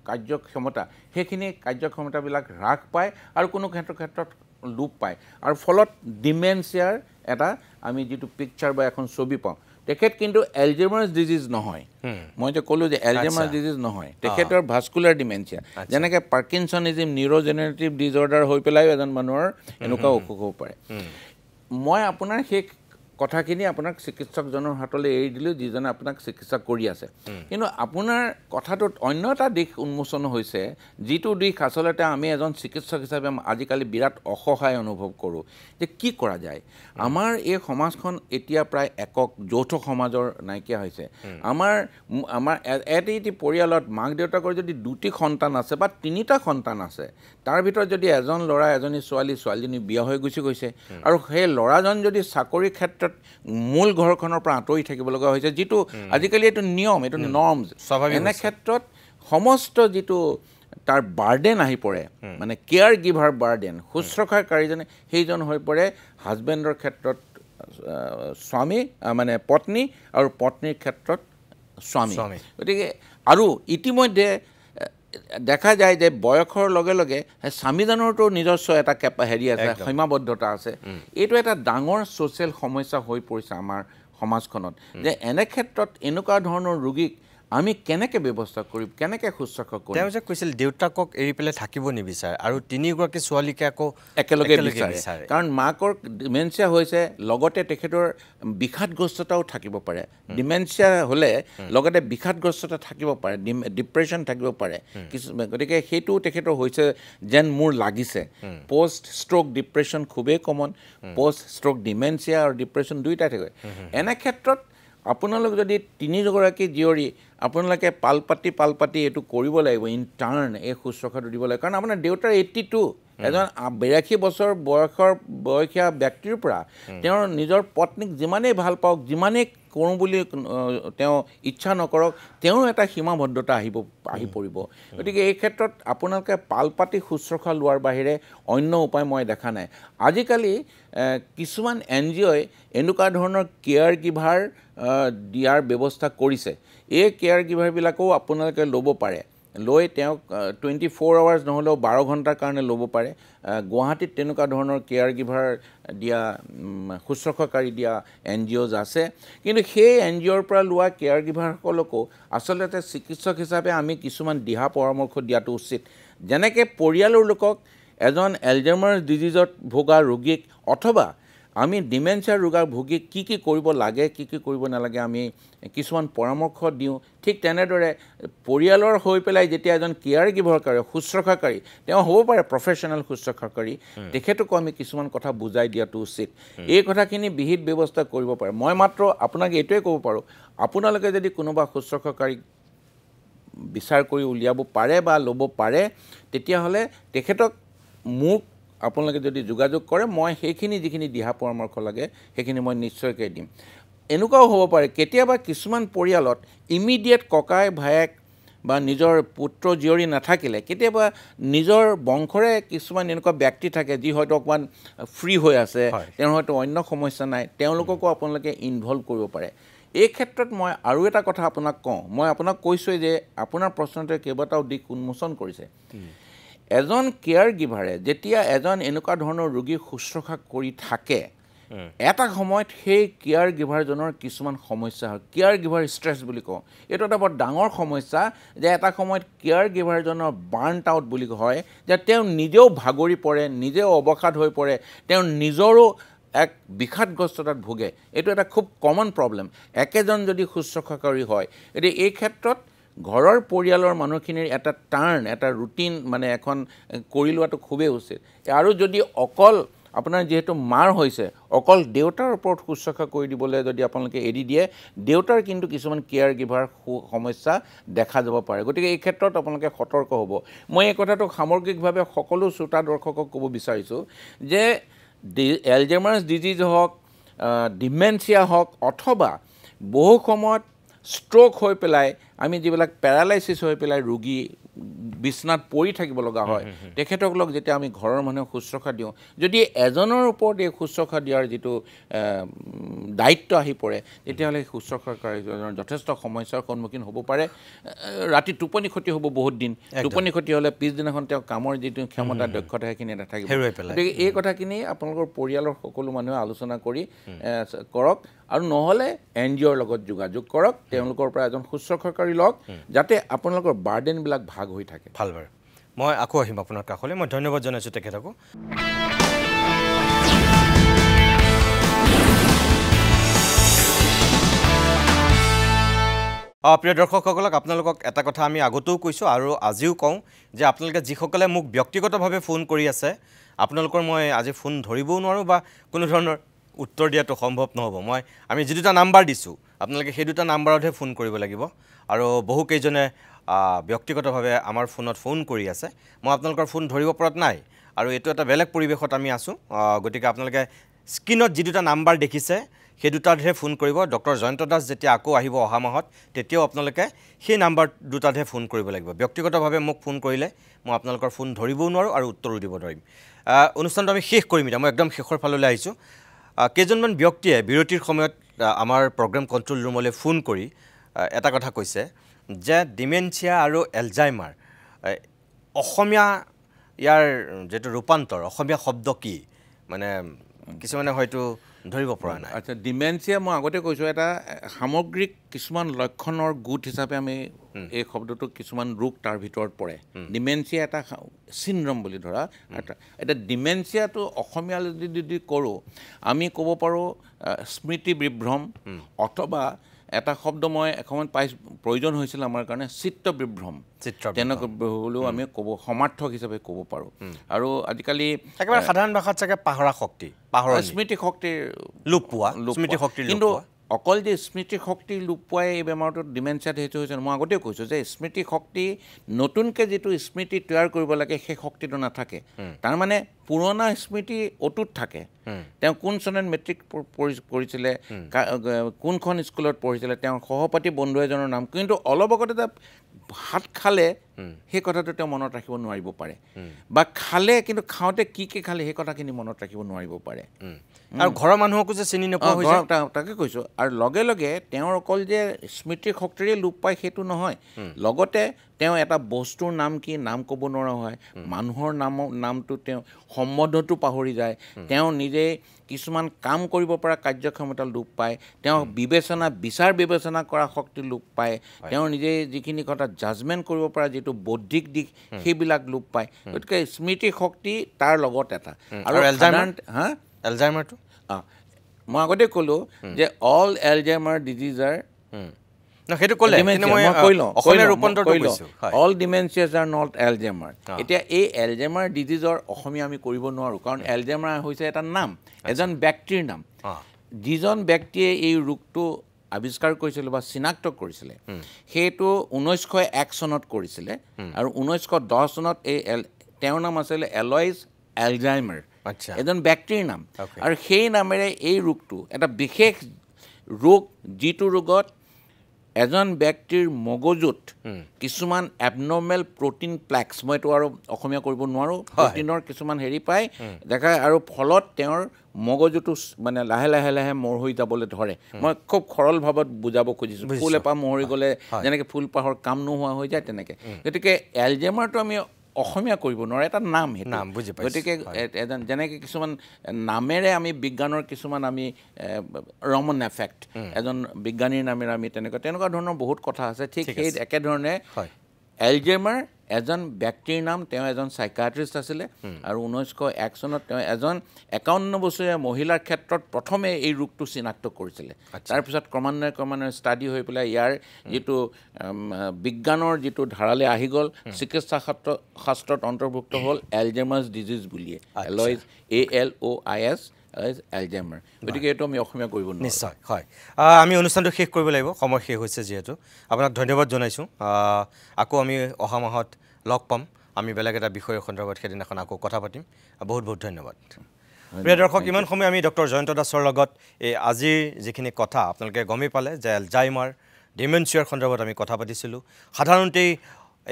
B: কাৰ্যক্ষমতা সেইখিনি কাৰ্যক্ষমতাবিলাক হ্ৰাস পায় আৰু কোনো ক্ষেত্ৰত লোপ পায় আৰু ফলত ডিমেনচিয়াৰ এটা আমি যিটো পিকচাৰ বা এখন ছবি পাওঁ তেখেত কিন্তু এলজেইমাৰ্ছ ডিজিজ নহয় মই যে ক'লোঁ যে এলজেইমাৰ্ছ ডিজিজ নহয় তেখেতৰ ভাস্কুলাৰ ডিমেনচিয়া যেনেকৈ পাৰ্কিনছনিজিম নিউৰ'জেনেৰেটিভ ডিজঅৰ্ডাৰ হৈ পেলাইও এজন মানুহৰ এনেকুৱা অসুখ হ'ব পাৰে মই আপোনাৰ সেই কথাখিনি আপোনাক চিকিৎসকজনৰ হাতলৈ এৰি দিলোঁ যিজনে আপোনাক চিকিৎসা কৰি আছে কিন্তু আপোনাৰ কথাটোত অন্য এটা দিশ উন্মোচন হৈছে যিটো দিশ আচলতে আমি এজন চিকিৎসক হিচাপে আজিকালি বিৰাট অসহায় অনুভৱ কৰোঁ যে কি কৰা যায় আমাৰ এই সমাজখন এতিয়া প্ৰায় একক যৌথ সমাজৰ নাইকিয়া হৈছে আমাৰ এটি পৰিয়ালত মাক দেউতাকৰ যদি 2টি সন্তান আছে বা 3টা সন্তান আছে তাৰ ভিতৰত যদি এজন ল'ৰা এজনী ছোৱালীজনী বিয়া হৈ গুচি গৈছে আৰু সেই ল'ৰাজন যদি চাকৰি ক্ষেত্ৰত মূল ঘৰখনৰ পৰা আঁতৰি থাকিব লগা হৈছে যিটো আজিকালি এইটো নিয়ম এইটো নৰ্মছ এনে ক্ষেত্ৰত সমস্ত যিটো তাৰ বাৰ্ডেন আহি পৰে মানে কেয়াৰ গিভাৰ বাৰ্ডেন শুশ্ৰূষাকাৰীজনে সেইজন হৈ পৰে হাজবেণ্ডৰ ক্ষেত্ৰত স্বামী মানে পত্নী আৰু পত্নীৰ ক্ষেত্ৰত স্বামী গতিকে আৰু ইতিমধ্যে দেখা যায় যে বয়সৰ লগে লগে স্বামীজনৰতো নিজস্ব এটা হেৰি আছে সীমাবদ্ধতা আছে এইটো এটা ডাঙৰ ছ'চিয়েল সমস্যা হৈ পৰিছে আমাৰ সমাজখনত যে এনে ক্ষেত্ৰত এনেকুৱা ধৰণৰ ৰোগীক আমি কেনেকৈ ব্যৱস্থা কৰিম কেনেকৈ শুশ্ৰূষা কৰিম
A: তেওঁ যে কৈছিল দেউতাকক এৰি পেলাই থাকিব নিবিচাৰে আৰু 3গৰাকী ছোৱালীকে আকৌ
B: একেলগে বিচাৰে কাৰণ মাকৰ ডিমেনচিয়া হৈছে লগতে তেখেতৰ বিষাদগ্ৰস্ততাও থাকিব পাৰে ডিমেনচিয়া হ'লে লগতে বিষাদগ্ৰস্ততা থাকিব পাৰে ডিপ্ৰেশ্যন থাকিব পাৰে গতিকে সেইটো তেখেতৰ হৈছে যেন মোৰ লাগিছে পষ্ট ষ্ট্ৰ'ক ডিপ্ৰেশ্যন খুবেই কমন পষ্ট ষ্ট্ৰ'ক ডিমেনচিয়া আৰু ডিপ্ৰেশ্যন দুয়োটাই থাকে এনে ক্ষেত্ৰত আপোনালোক যদি 3গৰাকী জীয়ৰী আপোনালোকে পাল পাতি এইটো কৰিব লাগিব ইন টাৰ্ণ এই শুশ্ৰূষাটো দিব লাগিব কাৰণ আপোনাৰ দেউতাৰ 82 এজন 82 বছৰ বয়সীয়া ব্যক্তিৰ পৰা তেওঁৰ নিজৰ পত্নীক যিমানেই ভাল পাওক যিমানেই কৰোঁ বুলি তেওঁ ইচ্ছা নকৰক তেওঁৰ এটা সীমাবদ্ধতা আহি পৰিব গতিকে এই ক্ষেত্ৰত আপোনালোকে পাল পাতি শুশ্ৰূষা লোৱাৰ বাহিৰে অন্য উপায় মই দেখা নাই আজিকালি কিছুমান NGOই এনেকুৱা ধৰণৰ কেয়াৰ গিভাৰ দিয়াৰ ব্যৱস্থা কৰিছে এই কেয়াৰ গিভাৰবিলাকো আপোনালোকে ল'ব পাৰে লৈ তেওঁক 24 আৱাৰ্ছ নহ'লেও 12 ঘণ্টাৰ কাৰণে ল'ব পাৰে গুৱাহাটীত তেনেকুৱা ধৰণৰ কেয়াৰ গিভাৰ দিয়া শুশ্ৰূষাকাৰী দিয়া NGOs আছে কিন্তু সেই NGOৰ পৰা লোৱা কেয়াৰ গিভাৰসকলকো আচলতে চিকিৎসক হিচাপে আমি কিছুমান দিহা পৰামৰ্শ দিয়াটো উচিত যেনেকৈ পৰিয়ালৰ লোকক এজন এলজেইমাৰ্ছ ডিজিজত ভোগা ৰোগীক অথবা আমি ডিমেনচিয়া ৰোগৰ ভোগীক কি কৰিব লাগে কি কৰিব নালাগে আমি কিছুমান পৰামৰ্শ দিওঁ ঠিক তেনেদৰে পৰিয়ালৰ হৈ পেলাই যেতিয়া এজন কেয়াৰ গিভাৰকাৰী শুশ্ৰূষাকাৰী তেওঁ হ'ব পাৰে প্ৰফেশ্যনেল শুশ্ৰূষাকাৰী তেখেতকো আমি কিছুমান কথা বুজাই দিয়াটো উচিত এই কথাখিনি বিহিত ব্যৱস্থা কৰিব পাৰে মই মাত্ৰ আপোনাক এইটোৱে ক'ব পাৰোঁ আপোনালোকে যদি কোনোবা শুশ্ৰূষাকাৰীক বিচাৰ কৰি উলিয়াব পাৰে বা ল'ব পাৰে তেতিয়াহ'লে তেখেতক মোক আপোনালোকে যদি যোগাযোগ কৰে মই সেইখিনি যিখিনি দিহা পৰামৰ্শ লাগে সেইখিনি মই নিশ্চয়কৈ দিম এনেকুৱাও হ'ব পাৰে কেতিয়াবা কিছুমান পৰিয়ালত ইমিডিয়েট ককাই ভায়েক বা নিজৰ পুত্ৰ জীয়ৰী নাথাকিলে কেতিয়াবা নিজৰ বংশৰে কিছুমান এনেকুৱা ব্যক্তি থাকে যি হয়তো অকণমান ফ্ৰী হৈ আছে তেওঁৰ হয়তো অন্য সমস্যা নাই তেওঁলোককো আপোনালোকে ইনভলভ কৰিব পাৰে এই ক্ষেত্ৰত মই আৰু এটা কথা আপোনাক কওঁ মই আপোনাক কৈছোঁৱেই যে আপোনাৰ প্ৰশ্নটোৱে কেইবাটাও দিশ উন্মোচন কৰিছে এজন কেয়াৰ গিভাৰে যেতিয়া এজন এনেকুৱা ধৰণৰ ৰোগীক শুশ্ৰূষা কৰি থাকে এটা সময়ত সেই কেয়াৰ গিভাৰজনৰ কিছুমান সমস্যা হয় কেয়াৰ গিভাৰ ষ্ট্ৰেছ বুলি কওঁ এইটো এটা বৰ ডাঙৰ সমস্যা যে এটা সময়ত কেয়াৰ গিভাৰজনৰ বাৰ্ণ্ট আউট বুলি হয় যে তেওঁ নিজেও ভাগৰি পৰে নিজেও অৱসাদ হৈ পৰে তেওঁ নিজৰো এক বিষাদগ্ৰস্ততাত ভোগে এইটো এটা খুব কমন প্ৰব্লেম একেজন যদি শুশ্ৰূষাকাৰী হয় এতিয়া এই ক্ষেত্ৰত ঘৰৰ পৰিয়ালৰ মানুহখিনিৰ এটা টাৰ্ণ এটা ৰুটিন মানে এখন কৰি লোৱাটো খুবেই উচিত আৰু যদি অকল আপোনাৰ যেহেতু মাৰ হৈছে অকল দেউতাৰ ওপৰত শুশ্ৰূষা কৰি দিবলৈ যদি আপোনালোকে এৰি দিয়ে দেউতাৰ কিন্তু কিছুমান কেয়াৰ গিভাৰ সমস্যা দেখা যাব পাৰে গতিকে এই ক্ষেত্ৰত আপোনালোকে সতৰ্ক হ'ব মই এই কথাটো সামগ্ৰিকভাৱে সকলো শ্ৰোতা দৰ্শকক ক'ব বিচাৰিছোঁ যে এলজেমাৰ্ছ ডিজিজ হওক ডিমেনচিয়া হওক অথবা বহু সময়ত ষ্ট্ৰোক হৈ পেলাই আমি যিবিলাক পেৰালাইচিছ হৈ পেলাই ৰোগী বিছনাত পৰি থাকিব লগা হয় তেখেতসকলক যেতিয়া আমি ঘৰৰ মানুহে শুশ্ৰূষা দিওঁ যদি এজনৰ ওপৰত এই শুশ্ৰূষা দিয়াৰ যিটো দায়িত্ব আহি পৰে তেতিয়াহ'লে শুশ্ৰূষাকাৰীজনৰ যথেষ্ট সমস্যাৰ সন্মুখীন হ'ব পাৰে ৰাতি টোপনি ক্ষতি হ'ব বহুত দিন টোপনি ক্ষতি হ'লে পিছদিনাখন তেওঁ কামৰ যিটো ক্ষমতা দক্ষতা সেইখিনি নাথাকিব গতিকে এই কথাখিনি আপোনালোকৰ পৰিয়ালৰ সকলো মানুহে আলোচনা কৰি কৰক আৰু নহ'লে NGOৰ লগত যোগাযোগ কৰক তেওঁলোকৰ পৰা এজন শুশ্ৰূষাকাৰী লওক যাতে আপোনালোকৰ বাৰ্ডেনবিলাক ভাগ হৈ থাকে
A: ভাল বাৰু মই আকৌ আহিম আপোনাৰ কাষলৈ মই ধন্যবাদ জনাইছোঁ তেখেতকো প্ৰিয় দৰ্শকসকলক আপোনালোকক এটা কথা আমি আগতেও কৈছোঁ আৰু আজিও কওঁ যে আপোনালোকে যিসকলে মোক ব্যক্তিগতভাৱে ফোন কৰি আছে আপোনালোকৰ মই আজি ফোন ধৰিবও নোৱাৰোঁ বা কোনো ধৰণৰ উত্তৰ দিয়াটো সম্ভৱ নহ'ব আমি যি দুটা নাম্বাৰ দিছোঁ আপোনালোকে সেই দুটা নাম্বাৰতহে ফোন কৰিব লাগিব আৰু বহুকেইজনে ব্যক্তিগতভাৱে আমাৰ ফোনত ফোন কৰি আছে মই আপোনালোকৰ ফোন ধৰিব পৰাত নাই আৰু এইটো এটা বেলেগ পৰিৱেশত আমি আছোঁ গতিকে আপোনালোকে স্ক্ৰীনত যি দুটা নাম্বাৰ দেখিছে সেই দুটাতহে ফোন কৰিব ডক্টৰ জয়ন্ত দাস যেতিয়া আকৌ আহিব অহা মাহত তেতিয়াও আপোনালোকে সেই নাম্বাৰ দুটাতহে ফোন কৰিব লাগিব ব্যক্তিগতভাৱে মোক ফোন কৰিলে মই আপোনালোকৰ ফোন ধৰিবও নোৱাৰোঁ আৰু উত্তৰো দিব নোৱাৰিম অনুষ্ঠানটো আমি শেষ কৰিম এতিয়া মই একদম শেষৰ ফাললৈ আহিছোঁ কেইজনমান ব্যক্তিয়ে বিৰতিৰ সময়ত আমাৰ প্ৰগ্ৰাম কণ্ট্ৰোল ৰুমলৈ ফোন কৰি এটা কথা কৈছে যে ডিমেনচিয়া আৰু এলজাইমাৰ অসমীয়া ইয়াৰ যেটো ৰূপান্তৰ অসমীয়া শব্দ কি মানে কিছুমানে হয়তো ধৰিব পৰা নাই
B: আচ্ছা ডিমেনচিয়া মই আগতে কৈছোঁ এটা সামগ্ৰিক কিছুমান লক্ষণৰ গোট হিচাপে আমি এই শব্দটো কিছুমান ৰোগ তাৰ ভিতৰত পৰে ডিমেনচিয়া এটা চিনড্ৰম বুলি ধৰা এটা ডিমেনচিয়াটো অসমীয়া যদি কৰোঁ আমি ক'ব পাৰোঁ স্মৃতি বিভ্ৰম অথবা এটা শব্দ মই এসময়ত প্ৰয়োজন হৈছিল আমাৰ কাৰণে চিত্ত বিভ্ৰম তেনেকৈ হ'লেও আমি ক'ব সমাৰ্থক হিচাপে ক'ব পাৰোঁ আৰু আজিকালি
A: একেবাৰে সাধাৰণ ভাষাত চাগে পাহৰা শক্তি
B: স্মৃতি শক্তিৰ
A: লোপ পোৱা স্মৃতি শক্তিৰ
B: কিন্তু অকল যে স্মৃতি শক্তি লোপ পোৱাই এই বেমাৰটোত ডিমেনচিয়াত সেইটো হৈছে মই আগতেও কৈছোঁ যে স্মৃতি শক্তি নতুনকৈ যিটো স্মৃতি তৈয়াৰ কৰিব লাগে সেই শক্তিটো নাথাকে তাৰমানে পুৰণা স্মৃতি অটুট থাকে তেওঁ কোন চনত মেট্ৰিক পঢ়িছিলে কোনখন স্কুলত পঢ়িছিলে তেওঁৰ সহপাঠী বন্ধু এজনৰ নাম কিন্তু অলপ আগতে ভাত খালে সেই কথাটো তেওঁ মনত ৰাখিব নোৱাৰিব পাৰে বা খালে কিন্তু খাওঁতে কি খালে সেই কথাখিনি মনত ৰাখিব নোৱাৰিব পাৰে
A: আৰু ঘৰৰ মানুহকো যে চিনি নোপোৱা হৈছে
B: তাকে কৈছোঁ আৰু লগে লগে তেওঁৰ অকল যে স্মৃতিৰ শক্তিৰে লোপ পায় সেইটো নহয় লগতে তেওঁ এটা বস্তুৰ নাম কি নাম ক'ব নোৱাৰা হয় মানুহৰ নামটো তেওঁ সম্বন্ধটো পাহৰি যায় তেওঁ নিজে কিছুমান কাম কৰিব পৰা কাৰ্যক্ষমতা লোপ পায় তেওঁ বিচাৰ বিবেচনা কৰা শক্তি লোপ পায় তেওঁ নিজে যিখিনি কথা জাজমেণ্ট কৰিব পৰা যিটো বৌদ্ধিক দিশ সেইবিলাক লোপ পায় গতিকে স্মৃতি শক্তি তাৰ লগত এটা আৰু
A: এলজাইমাৰটো
B: মই আগতে ক'লোঁ যে অল এলজাইমাৰ ডিজিজ আৰ
A: সেইটো ক'লে
B: অল ডিমেনচিয়াছ আৰ নট এলজাইমাৰ এতিয়া এই এলজাইমাৰ ডিজিজৰ অসমীয়া আমি কৰিব নোৱাৰোঁ কাৰণ এলজাইমাৰ হৈছে এটা নাম এজন ব্যক্তিৰ নাম যিজন ব্যক্তিয়ে এই ৰোগটো আৱিষ্কাৰ কৰিছিলে বা চিনাক্ত কৰিছিলে সেইটো 1901 চনত কৰিছিলে আৰু 1910 চনত তেওঁৰ নাম আছিলে এলয়ছ এলজাইমাৰ এজন ব্যক্তিৰ নাম আৰু সেই নামেৰে এই ৰোগটো এটা বিশেষ ৰোগ যিটো ৰোগত এজন ব্যক্তিৰ মগজুত কিছুমান এবনৰ্মেল প্ৰটিন প্লেক্স মই এইটো আৰু অসমীয়া কৰিব নোৱাৰোঁ প্ৰটিনৰ কিছুমান হেৰি পায় দেখা আৰু ফলত তেওঁৰ মগজুটো মানে লাহে লাহে লাহে মৰ হৈ যাবলৈ ধৰে মই খুব সৰল ভাৱত বুজাব খুজিছোঁ ফুল এপাহ মহৰি গ'লে যেনেকৈ ফুলপাহৰ কাম নোহোৱা হৈ যায় তেনেকৈ গতিকে এলজাইমাৰটো আমি অসমীয়া কৰিব নোৱাৰে এটা নাম সেইটো গতিকে এজন যেনেকৈ কিছুমান নামেৰে আমি বিজ্ঞানৰ কিছুমান আমি ৰমন এফেক্ট এজন বিজ্ঞানীৰ নামেৰে আমি তেনেকুৱা ধৰণৰ বহুত কথা আছে ঠিক সেই একেধৰণে এলজেমাৰ এজন ব্যক্তিৰ নাম, তেওঁ এজন চাইকাট্ৰিষ্ট আছিলে আৰু 1901 চনত তেওঁ এজন 51 বছৰীয়া মহিলাৰ ক্ষেত্ৰত প্ৰথমে এই ৰোগটো চিনাক্ত কৰিছিলে। তাৰপিছত ক্ৰমান্বয়ে ষ্টাডি হৈ পেলাই ইয়াৰ যিটো বিজ্ঞানৰ যিটো ধাৰালে আহি গ'ল, চিকিৎসা শাস্ত্ৰত অন্তৰ্ভুক্ত হ'ল এলজেমাৰ্ছ ডিজিজ বুলিয়ে, ALOIS এলজেমাৰ। গতিকে এইটো আমি অসমীয়া কৰিব নোৱাৰোঁ।
A: নিশ্চয়, হয়। আমি অনুষ্ঠানটো শেষ কৰিব লাগিব, সময় শেষ হৈছে যিহেতু। আপোনাক ধন্যবাদ জনাইছোঁ। আকৌ আমি অহা মাহত লগ পাম, আমি বেলেগ এটা বিষয়ৰ সন্দৰ্ভত সেইদিনাখন আকৌ কথা পাতিম। বহুত বহুত ধন্যবাদ। প্ৰিয় দৰ্শক, ইমান সময় আমি ডক্টৰ জয়ন্ত দাসৰ লগত এই আজিৰ যিখিনি কথা আপোনালোকে গমেই পালে যে এলজাইমাৰ ডিমেনচিয়াৰ সন্দৰ্ভত আমি কথা পাতিছিলোঁ। সাধাৰণতেই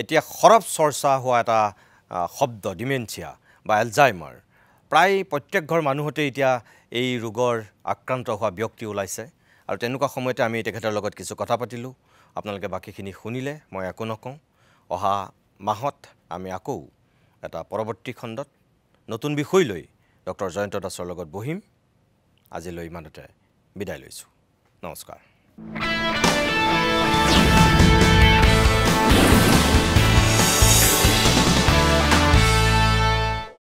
A: এতিয়া সৰব চৰ্চা হোৱা এটা শব্দ ডিমেনচিয়া বা এলজাইমাৰ। প্ৰায় প্ৰত্যেক ঘৰ মানুহতে এতিয়া এই ৰোগৰ আক্ৰান্ত হোৱা ব্যক্তি ওলাইছে আৰু তেনেকুৱা সময়তে আমি তেখেতৰ লগত কিছু কথা পাতিলোঁ। আপোনালোকে বাকীখিনি শুনিলে, মই একো নকওঁ। অহা মাহত আমি আকৌ এটা পৰৱৰ্তী খণ্ডত নতুন বিষয় লৈ ডক্টৰ জয়ন্ত দাসৰ লগত বহিম। আজিলৈ ইমানতে বিদায় লৈছোঁ। নমস্কাৰ।